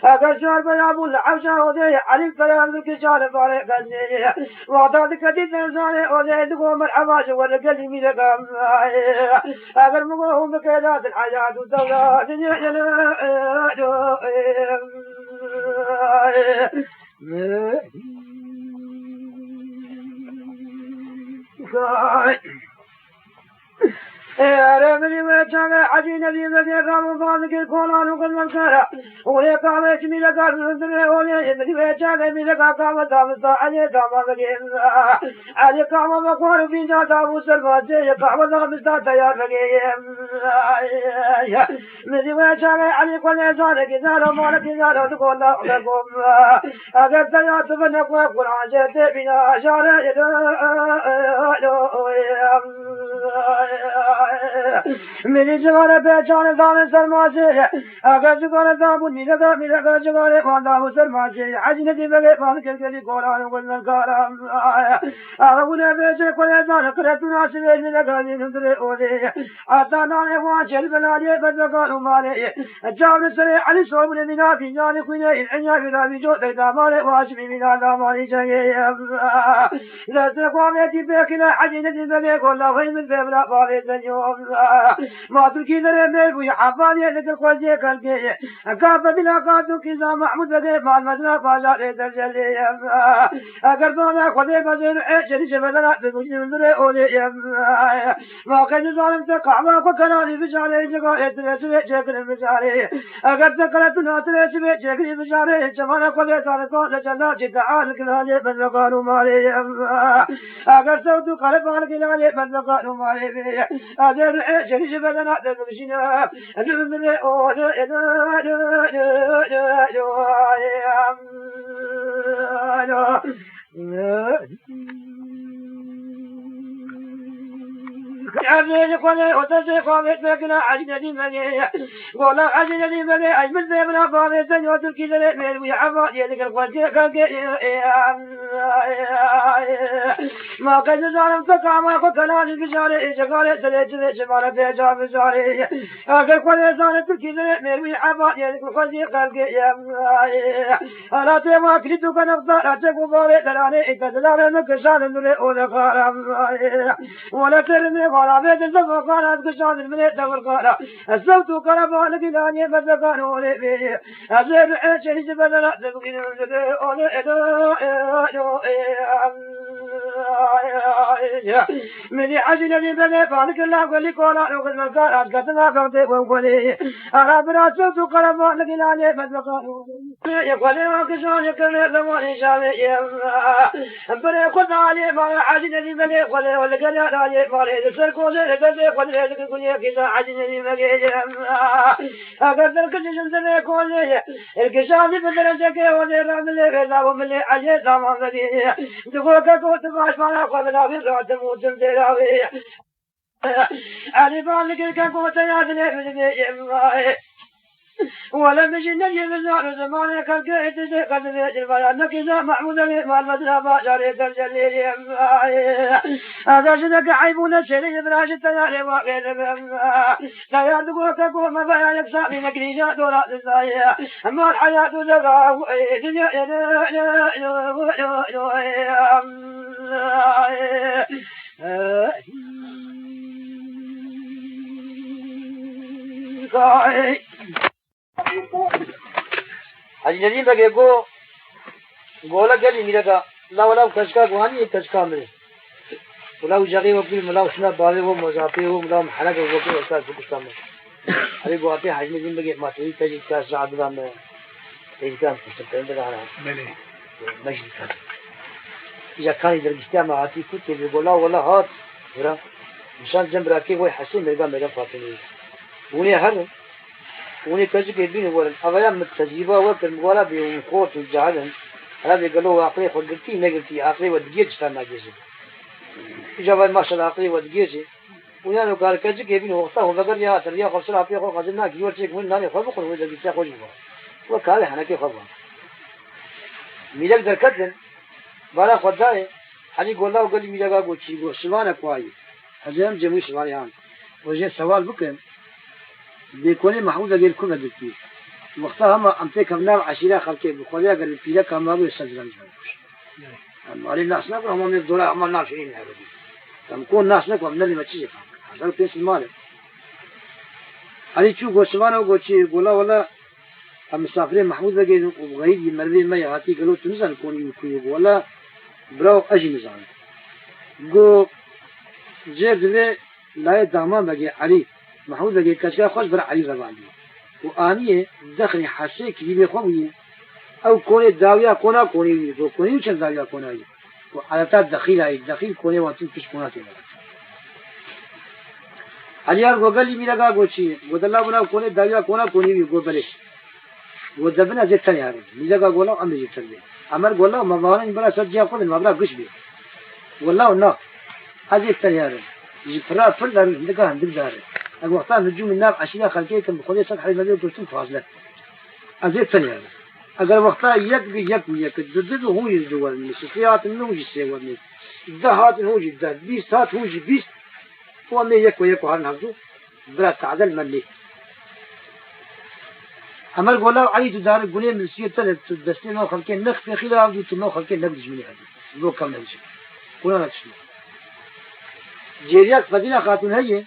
أقل شهر بيابو العوشة وذي عليك كلام ذكي شهر فارق قزي وعطاتك كتير إنساني وذي دقوم الحواش ورقلي ميلك أقل مقوهم بكيدات الحياة والدولة رمني وجهه عجين ذي ذي قام فاضك القرآن وقل مكره ولي قام اسمي لك الرسل ولي مني وجهه من لك قام دام علي قام بقي علي قام بقول في ذات أبو سلمان جي قام دام تيار بقي مني وجهه علي كل زار كذا مالك كذا تقول لكم أجل تيار تبنك وقرآن جت بنا شارع मेरी जगह पहचान दाने सरमाचे अगर जगह दाबू नीलगा मिलगा जगह वादा सरमाचे आज नदी बगे पान के लिए कोरान गुलन कारा अगर उन्हें बेचे कोई दान करे तू ना से मिलगा निंदरे ओले आता नाने वहां चल बना लिए बदगा मारे जान सरे अली सोब ने बिना बिना कोई ने अन्या बिना भी जो देता मारे वाश भी बिना दामानी चाहिए لا تقوم يدي بكنا عجينة بني كلها وين من بابنا بالي اليوم ما تركي ذا الميل ويا حفاني لك القوزي كالكي كافة بلا قاتو كذا محمود بقي مع المدنة فازار يتجلي أقربنا خذي بزر شريش بدنا بمجد من ذري أولي ما قد ظالم تقع ما فكراني بشاري جقا يترسي شكل بشاري أقرب تقلتنا ترسي شكل بشاري جمانا قذي تاركون لجلا جدعان كنالي من قالوا مالي अगर सब तू कर पाल के लाले बंद करो मारे बे अगर जरी से बदना दे मशीना अदरे ओ أبي قلنا وتسقى بيتنا أجنبي مجيء ولا أجنبي مجيء أجمل بيمنا فاضي يوتر كذا من ويعفا يدك القوتي ما قد زارم تقام فكلان بجاري جقال تلج جمال بيجا بجاري أقل قلنا زارت كذا من ويعفا يدك القوتي ألا تما كريتو كنفطر أتقو باري تراني إتدلال مكشان نوري أولقارم ولا ترمي ولا بيت الزفر قالت كشان المليت والقارة الزوت وقربان لقلاني فزقانوا لي فيه أزير عيشي جبل تقين من عجل لي بني فالك الله قولي قولا وقل مقارات قتنا فقدي وقولي أرابنا الزوت وقربان لقلاني فزقانوا يقولي وكشان يكرني ثماني شامي بني قلنا علي ما عجل لي بني قولي ولقل علي فالي سركوزي لقلي قولي لقلي كذا عجل لي بني أقدر كل جنزل كولي الكشان بدرجك ولي رملي غلا وملي علي تمام بدي تقولك كنت باش ما قبل في رات موت دراوي علي بالك كنت يا دنيا ولا مجينا يمزار زمان كالكيت قد بيت البيان كذا محمود مع المدرسة باشر ترجلي هذا شدك عيبون الشري براش التياري وغير لا يردقوا تقول ما بيانك سامي مكريجات ولا تسايا أما الحياة زغاو अजनबी बगे को गोला गली मिलेगा ला वाला कचका गुहानी एक कचका में वाला जगह वो फिर मला उसना बाले वो मजापे वो मला हरा के वो के ऐसा कुछ काम है अरे वो आते अजनबी बगे मातरी तजी का सादरा में इसका सकते हैं रहा मैंने मस्जिद का या खाली दरगिस्ता में आती खुद के गोला वाला हाथ पूरा इंसान जब रखे वो हंसी मेरा फातिमी उन्हें हर उन्हें कज के दिन वो अवया तजीबा वो वला भी को तो जालन هذا قالوا عقلي خدتي نقلتي عقلي ودقيت استنى جزء جاب ما شاء الله عقلي ودقيت ويانا قال كذا كيفين وقتها وذكر يا تريا خلصنا في خو قدنا كيور شيء من ناني خو بقول وإذا جبت خو جوا وقال إحنا كي خو ميلك دركتن بالا خداه حني قلنا وقال ميلك أقول شيء قول سوانة كواي هذا جميع سوانيان وجه سوال بكم بيكون محمود غير كل دكتور وقتها ما أمتك بنام عشيرة خلقي بخليها قال في لك ما بيستجرن جوش أما على الناس نقول هم من الدولار هم الناس شيء هذا تم كون الناس نقول من اللي ما تيجي هذا البيس المال علي شو قصوانا وقصي قولا ولا المسافرين محمود بقى وغير يمرين ما يعطي قالوا تنزل كوني يكوي ولا براو أجي نزال جو جاب ذي لا يدعم بقى علي محمود بقى كشكا خوش برا علي زباني وآنيه دخل حسي كبير خوي أو كوني داوية كونا كوني دو كوني وش داوية كوناي وعادات دخيل كوني واتين كش كوناتي عليار وقال لي لقى قوشي ودلا بنا كوني داوية كونا كوني يقول بلش ودبنا زيت ثاني هذا لقى قولا أم زيت ثاني أمر قولا ما بعرف إن بلا سجى قول ما بلا قش بيه والله ولا هذا ثاني هذا جفرا فلر لقاه عندك داره الوقتان نجوم النار عشان خلقيتهم بخليه صدق حي مدينة كرتون فاضلة أزيد ثانية أقل وقتها يك الدد هو يزدوال من السيارات إنه يسوى من الدهات هو جدا بيستات هو بيست هو من يك هالنهزو بلا تعدل مني عمل قولا عيد دار قولي من السيارة تدستين أو خلقين نخ في خلال عبدو تنو خلقين نبدج مني هذا لو كم نمشي قولا نتشمع جيريات فدينا خاتون هي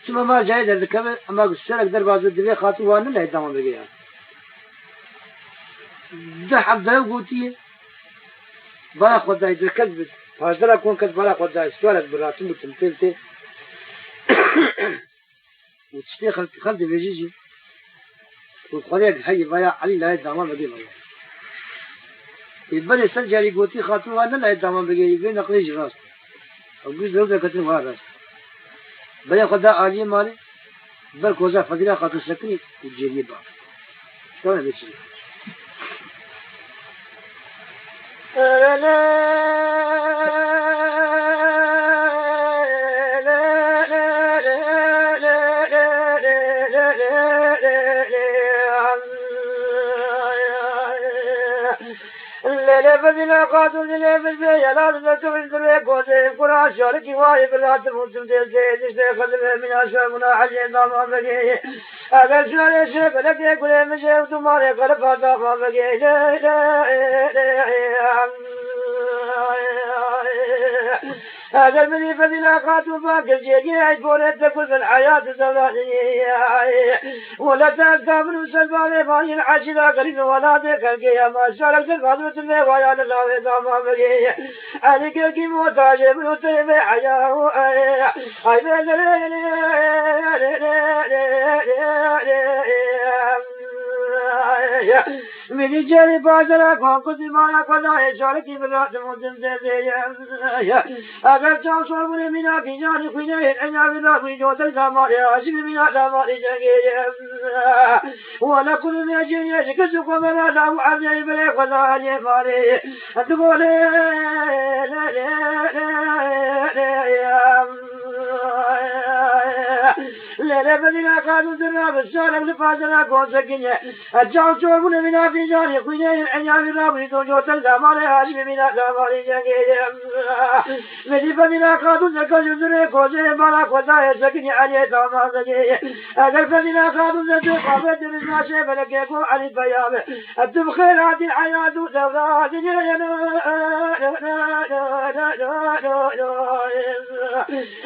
ثم ما جاي در كم أما قصرك در بعض الدنيا خاتون وانا لا يدام بقيا ده حبدا وقوتيه بلا خداي در كذب فازلا كون كذب بلا خداي سوالك براتم وتمثلته وتشتي خلد بيجي وخليك حي بيا علي لا يدام بقيا يبني سنجاري قوتي خاتون وانا لا يدام بقيا بين نقلي راس وجوز لو ذكرت هذا بلا خدا عالية مالي بل كوزا فقيرة خاطر سكني وجيني بقى شلون بيصير بدنا قاتل لي بالبيع لا تذكر الدريق وزي كل شارك واي بلا تموتم ديل خدمه من عشر من حجي ضام بقي اگر شاري شيخ لك كل مشي وتماري قلب ضام بقي هذا الذي بدنا قاتل باقي الجيجي عيبون تكل في الحياة الزمانية ولا تكامل سلباني فاني العشرة قريب ولا تكالكي ما شارك تقادرة اللي ويا الله ضام بقي عليك الكي موتاجي من الطيب حياه من جاري بازرا كونكو دماغا كنا شاركي بلاد مدن دي اگر چاو صوربوني منا في جاري خوينه انا بلا في جوتل داماري عجب منا داماري جنگي ولا كل ما جيني كسو كمنا داو عبدي بلا خدا لي ماري تقول لا بدنا قالوا درنا بالشارع لفازنا كونسكينه اجاو صوربوني منا في جاري خوينه انا بلا في جوتل داماري عجب منا داماري جنگي مدي بدنا قادو زكا جزره كوزه بالا كوزه سكني عليه داما زكي اگر بدنا قادو زكا قابل درنا شيء بلكيكو علي بيامه اتب خيرات الحياة دورات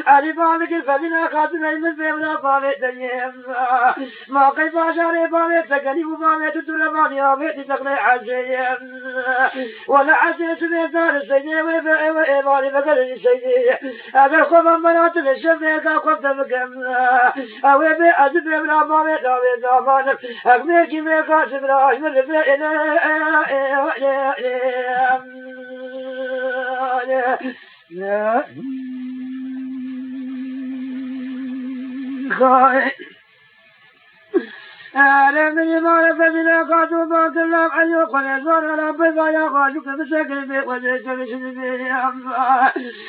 علي بالك بدنا قادو نيمس بيبنا قابل دنيا ما قيب عشاري بالك تقني مبالك تتلباني عبيت تقني عزيز ولا عزيز بيزار السيدي وإبالي بقل السيدي أقل خوفا منات الشفية كاقوفت مكم أوي بي أزب بلا مامي داوي دامان أقمير كمي قاسم راش من رفعنا من ما بدنا قاتل باطل الله عيو قنزار على بيضا يا خالق بسكن بيت وزيت بشد بيت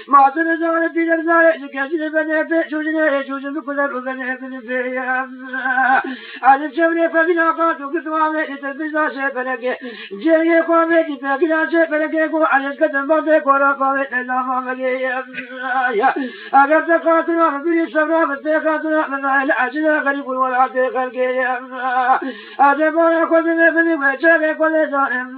ما تنزار في الزار كسر بني بيت شوجنا بكل بني بيت على الجبل فبنا قاتل كتوامي تبزا شبلك جاي قامي تبقى شبلك على القدم بابك ولا قامي لا ما بقي اگر تقاتل في الصبر بتقاتل من العجله غريب ولا تقاتل هذا ما كنا بني وجهه كل زمان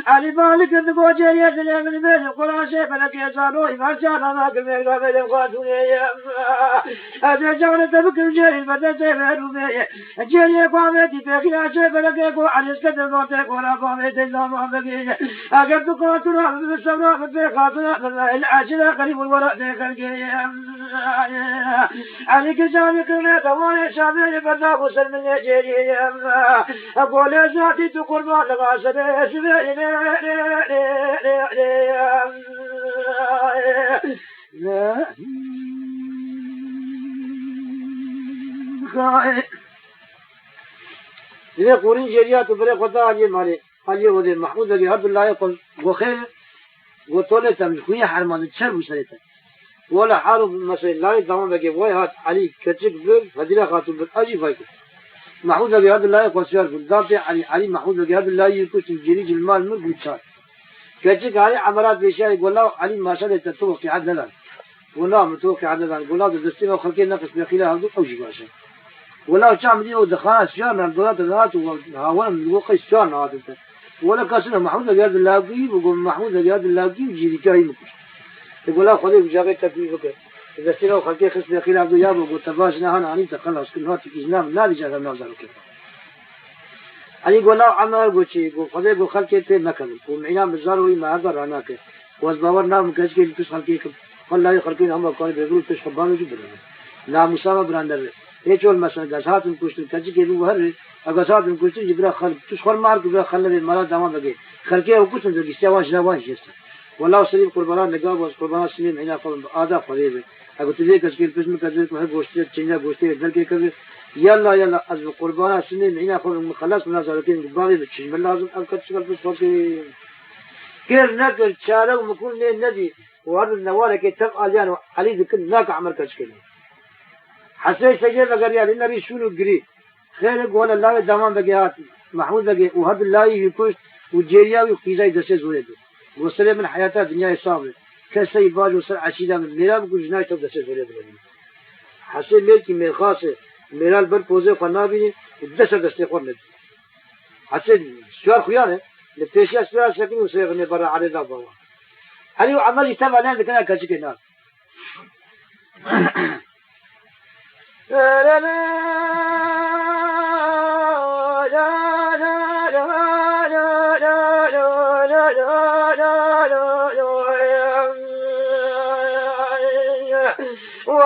علي بالك تقول جريء من بين القرآن شيء فلك يزالوا ما شاء الله كم يقرأ من القرآن هذا جانا تبكي جريء بدأ سيفهم جريء قامت تبكي شيء فلك يقول على السد ما تقول قامت إلا ما بقي أجر تقاتلوا بالصبر بالقاتلوا العجلة قريب الوراء ذكر عليك جانكنا تواني شامل بدأ وصل من أقول ذاتي تقول ما لغا سبيل إذا قولين جريات بري خدا علي مالي علي ودي محمود لقي عبد الله يقول وخير وطولة تمشكوية حرمان تشرب سريتا ولا حارب مثلا لا تمام بقى ويهات علي كتشك بر فديلا خاتم بر أجي فايك محمود بقى هذا الله يقصير بالضبط علي محمود بقى هذا الله يكوش الجريج المال مر بيتشار كتشك علي عمرات بيشاي يقول له علي ما شاء الله تتوقع عدلا ولا متوقع عدلا ولا تدستين وخلكين نقص بخلاف هذا أوجي باشا ولا شام دي ودخان شان الدولات ذات وهاون من وقت شان هذا ولا كاسنا محمود بقى هذا الله يجيب وقول محمود بقى هذا الله يجيب جري جاي مكش يقول له خذي بجاكي تكليفك إذا استلوا خلكين خص بخلاف ذا يابو قلت باشنا هنا عني تخلص كل هات إجنام لا رجال الناظر كذا علي يقول له عمار قلت شيء يقول خذي يقول خلكين تين نكمل ومعنا بزاروا ما هذا هناك وزبورنا مكشكين تش خلكين قال لا يخلكين هم كانوا بيقولوا تش خبانو جبرا لا مسامة براندر هيجول مثلا قصات مكشتين كذي له هر قصات مكشتين جبرا خل تش خل مارك جبرا خلنا المرأة دام بقى خلكين وكشتين ذا جستواج نواج يست والله سليم قربان لقاب وقربان سليم هنا قبل آداب قريبة أقول تذيك كذي بسم كذي ما هو غوشتي تشينا غوشتي ذلك كذي يلا از قربان سليم هنا قبل خلاص من هذا باقي بتشين بالله لازم أكتر شغل بس فوقي كير نقل شارع ومكون النبي وهذا النوار كي تبقى جانو علي ذكر ناك عمل كشكل حسيت سجل بقرية النبي شنو قري خير قول الله دمان بقيات محمود بقي وهذا الله يكوش وجيريا ويقيزا يدسي زوريدو وسلم من حياته الدنيا صعبة كسي باج وسر عشيدة من ميرا بقول جناي تبدأ سيزوريدو حسيت ملكي من خاصة ميرا البر بوزي فنابيني دسة خور ندي حسيت سؤال خيانة لبتشيا سؤال سكين وسيغني برا على ذا علي وعمل يتابع لنا كنا كشكنا لا لا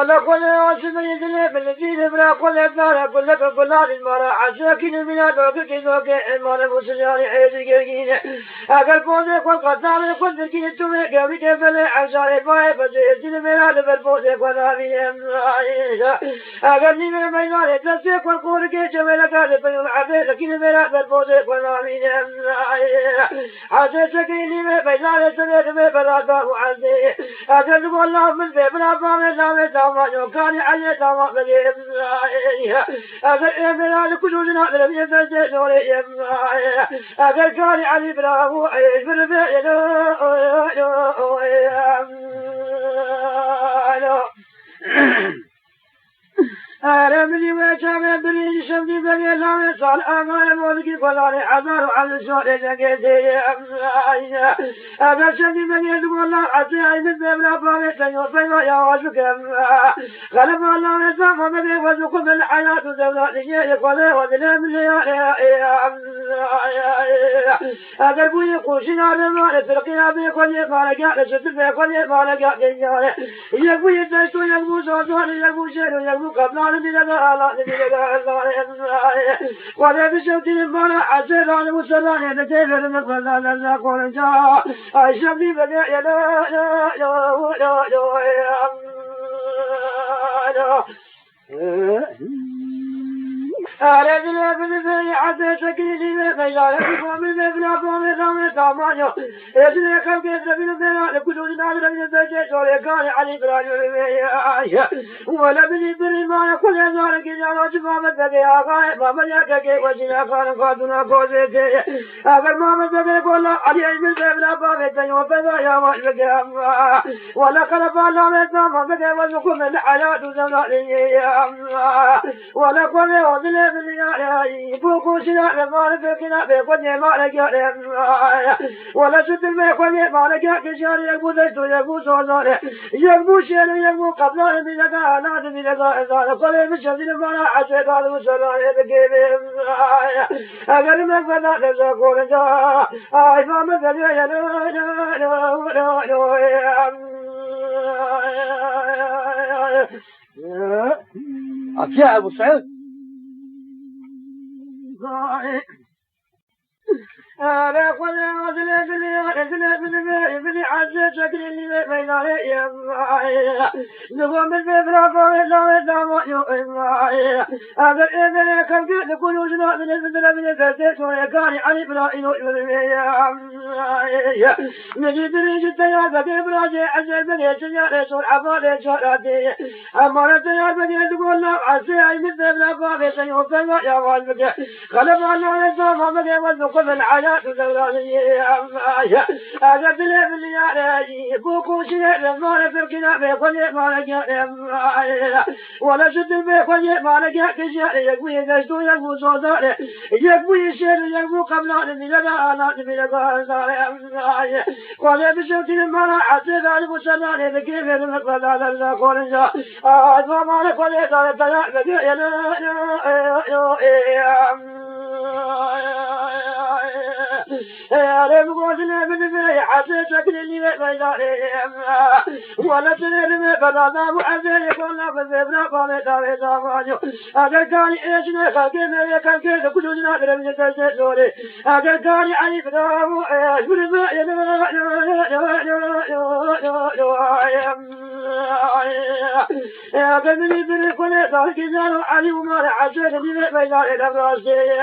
ولا قل عاصم يدلي بالذين بلا قل بلا قل لك قل على المرأة عساكين من هذاك كذاك المرأة مسلمين حياتي أقل بوزي قل قدام قل ذكين تومي قبل كفلا عسار باي بزيد من هذا بالبوزي قل هذه أقل لي من ميدان تسي قل قول كي جمل قال بين عبيد لكن من هذا بالبوزي قل هذه عساكين لي من ميدان تسي بلا دار عزي أقل والله من بلا بام لا دام كان علي دام بجيب أقل من هذا كل جنا لم يفجر ولي أقل كان علي برافو عيش بالبيت أرمني وجهي بريش شمدي بني الله صار أمان مولك فلان عذار على الشوارع جدي أبى شمدي بني الله عزيز من بلا بلا تنور بيا يا وجهك غلب الله نزام من وجهكم الحياة دولة يقول وذل من أقل بوي قوشنا لما تلقينا بكل ما لقى لشت بكل ما لقى يقوي تشتو يقوي صوت يقوي شيء يقوي قبل ولا بشوتي المرأة عسير على مسلاني نتيجة لنقل لنا قول جاء عشبني بقى يا لا لا لا لا أردنا بالفعل حتى تكليني بيجارك ومن بلا قوم ثم تامانيو أردنا كم كثر من بلا لكل نادر من البشر ولكان علي براجع ولا بني بني ما يقول ذلك إذا رجع مدة قال ما ملك كي وجنا كان قادنا قوزك أقل ما مدة قال علي من بلا قوم تيوم بلا يا وجهك ولا قلب الله ما مدة وزكم الحياة زماني ولا قل وذل بوكوشنا لما بكنا بقول ما لقى ولا شد ما قول ما لقى كشار يقول يقول صار يقول شيء يقول قبل من لقى نادي من لقى قال مش هذي ما عشان هذا وصار يبكي أقل ما فلا نقول جا أي ما مثل يا لا أبيع أبو سعود أنا قل أذل عزيز شكل اللي بين علي نقوم بالبرا فولا ودام يوم هذا الإبن كم كل جنود من البدر من الفتاة ويكان علي بلا إنه نجد ريش التيار بقي براجي عزيز بقي سجاري سور عفالي شراتي أمارة التيار بقي تقول لا عزي عي مثل بلا بابي سيوف بقى يا وال بقي خلف عنه الزوفة بقي وزوق في الحياة دوراني أقد لي بالياري بوكو شيء لما نفرقنا بيقوني ما نجاري ولا شد بيقوني ما نجاري يقوي نشدو يقوي صداري يقوي شير يقوي قبل نبيلنا أنا نبيلنا صاري ولا بشوتي المرا عزيز على مسلاني بكيف المقبل على الكورنجا أزما لك ولا صار تلا بقي يا رب قلنا بالبيع عزيزك اللي بيداري ولا تنرمي فلا معزي يقولنا بالبيبنا قامتا بيزامانيو أقل كاني إيشنا خلقنا يكالكيز كلنا برمي تسلوري أقل كاني علي بدامو إيش بالبيع يا قلبي بالكل تركيزان علي وما عزيز اللي بيداري لبراسي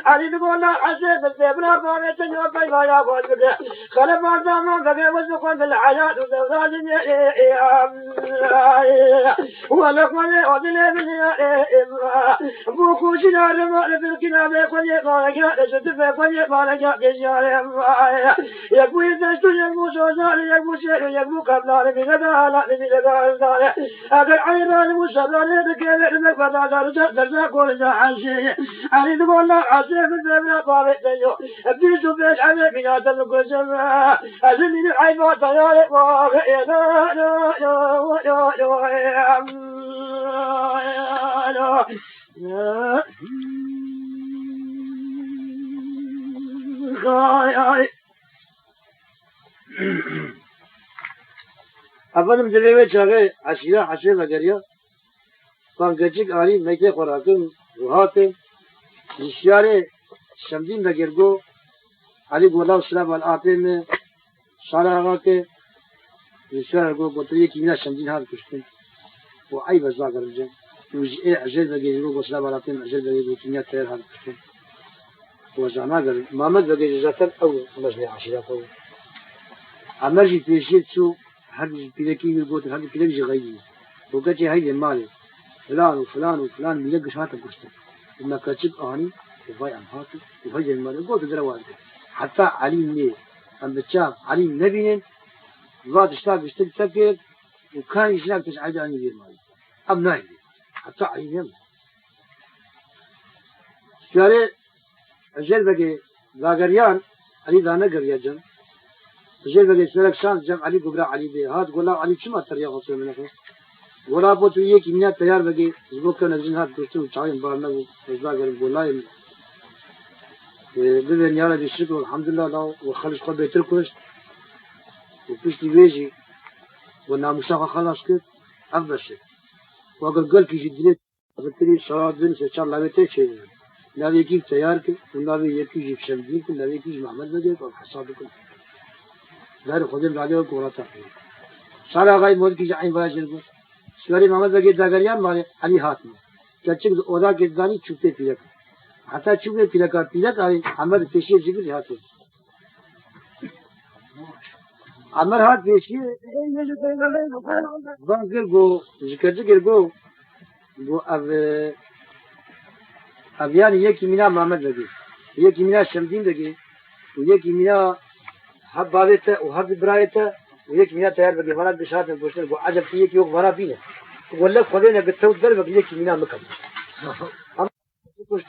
علي تقولنا عزيز بالبيبنا قامتا يوكي يا قول بك خلف الزمان بقي وزقون في الحياة ودولازم ولك ولي ودلي بني بوكو شنار ما لفلكنا بيكون يقالك شتفك ويقالك كشار يقوي تشتو يقبو سوزال يقبو شير يقبو قبلان بغدالة بغدالة أقل عيبان مصدر بكير المكفتا درسا كل جاحن شيء علي تقول لك عزيز بالبيبنا قامت تيو بيسو بيش علي بيات المقسم أزمين العيبات طياري واقعي لا لا لا لا لا لا أفضل مدلوه چاقه عشيرة حشير لگريا فانگچك آلي ميته خوراكن روحاتن نشياره شمدين لگرگو علي گولا سلام والآتے میں سارا آغا کے نشياره گو بطرية كيمنا شمدين هاد كشتن وعي بزا گرمجن وجئي عجل لگرگو سلام والآتے میں عجل لگرگو كيمنا تير هاد كشتن وزانا گرم محمد لگرگو ذاتن او مجمع عشيرة او عمرجي تيشيت سو هذا بيلكي يقول هذا بيلك جغيي وقتي هاي المال فلان وفلان وفلان بيلقش هاته قشته وما كتب أهاني وفاي عن هاته وفاي المال يقول تدروا حتى علي مني أم بتشاف علي نبيين ضاد اشتاق بيشتري تفكير وكان يشلاق تسعد عن يدير مال أم نايم حتى علي نبي شارع أجل بقى لاغريان علي دانا قريا جن جل بقى سلك شان جم علي قبرا علي ده هاد قولا علي شو ما تريا غصب منك قولا بوتو يك من التيار بقى زبوك نزين هاد كشتو شاين بارنا وزاقر قولاين بدن يالا بيشتو الحمد لله لا وخلص قبل بيتركوش وبيشتي بيجي والناموسا خلاص كده أفضل شيء وأقول قل كي جديد قلت لي صلاة بن سشار لابته شيء نبي كيف تيار كده ونبي يكي جيب شمدين كده نبي كيف محمد بجيب والحسابكم دار خودم راجع کولا تاکي سارا غاي مود کی جاي باجر کو سوري محمد بگي داگريان ماري علي هات में कच्चे ओदा के दानी छुपते पिलक हाथा छुपे पिलक पिलक आई हमर पेशी जिगर हाथ हमर हाथ पेशी बागर गो जिगर गो अब यानी ये कि मीना محمد बगي ये कि मीना शमदीन बगي ये कि मीना حب باوته وحب برايته ويك مينا تيار بقي وانا بشات بوشل بو عجب فيك يوك وانا فينا ولا خلينا قلتو درب يك مينا مكان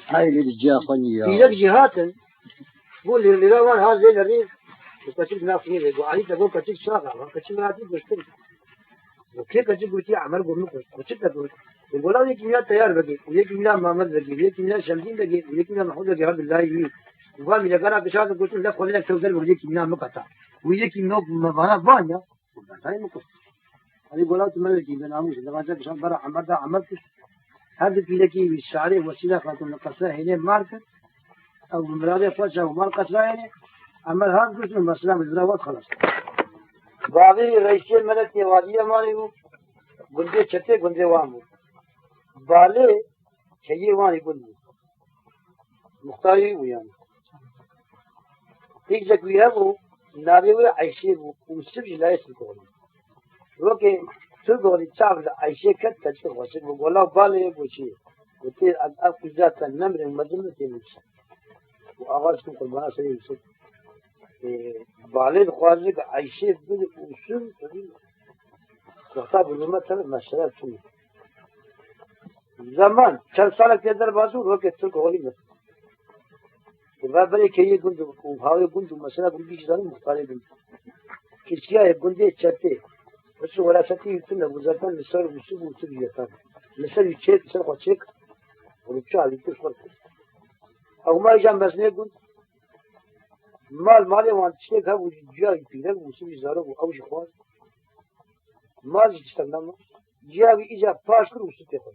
هاي اللي جا خنيا في لك جهات قول لي روان هذا زين الريف وكتب نافيه بو علي تقول كتب شاغا كتب راتي بوشل وكيف كتب قلتي عمل قول كتب تقول يقول لك مينا تيار بقي ويك مينا محمد بقي ويك مينا شمدين بقي ويك مينا محمود بقي رب الله يمين وقال لي أنا بشهادة قلت له خلينا نسوي ويجيك من مقطع ويجيك من مباراة بانيا هاي مقطع هذه قولات ملكي بن عموش لما جاء بشهادة برا عملت هذا في لكي بالشعري وسيلة خاطر نقصها هنا ماركت أو بمرادة فجأة وماركت لا يعني عمل هذا قلت له مسلم الزراوات خلاص بعضي رئيسي الملك وادية مالي قلت شتى قلت وامو بالي شيء واني قلت مختاري ويانا एक जगह है वो नावे हुए ऐसे वो उससे भी लाए सुको वो के सुको ने चाव ऐसे कट कट को वैसे वो गोला बाले वो ची वो ते अब कुछ जाता नम्र मदन ते वो आवाज को कुर्बान से उसे बाले ख्वाजे का ऐसे बिल उसूल خطاب المثل مسألة شنو زمان كم سنة كده بازو روك تلك هولي مثل وبابري كي يقول وهاو يقول مسألة كل شيء زمان مختلف كيشيا يقول ده شتى بس ولا شتى يتنا وزمان مثال وسوق وسوق يتام مثال يشيك مثال خشيك ورجع على تشوف أو ما يجمع بس نقول مال وان تشيك ها وجاي يبيله وسوق يزاره أو شخوان مال يستخدمه جاوي إذا فاش كل وسط يخون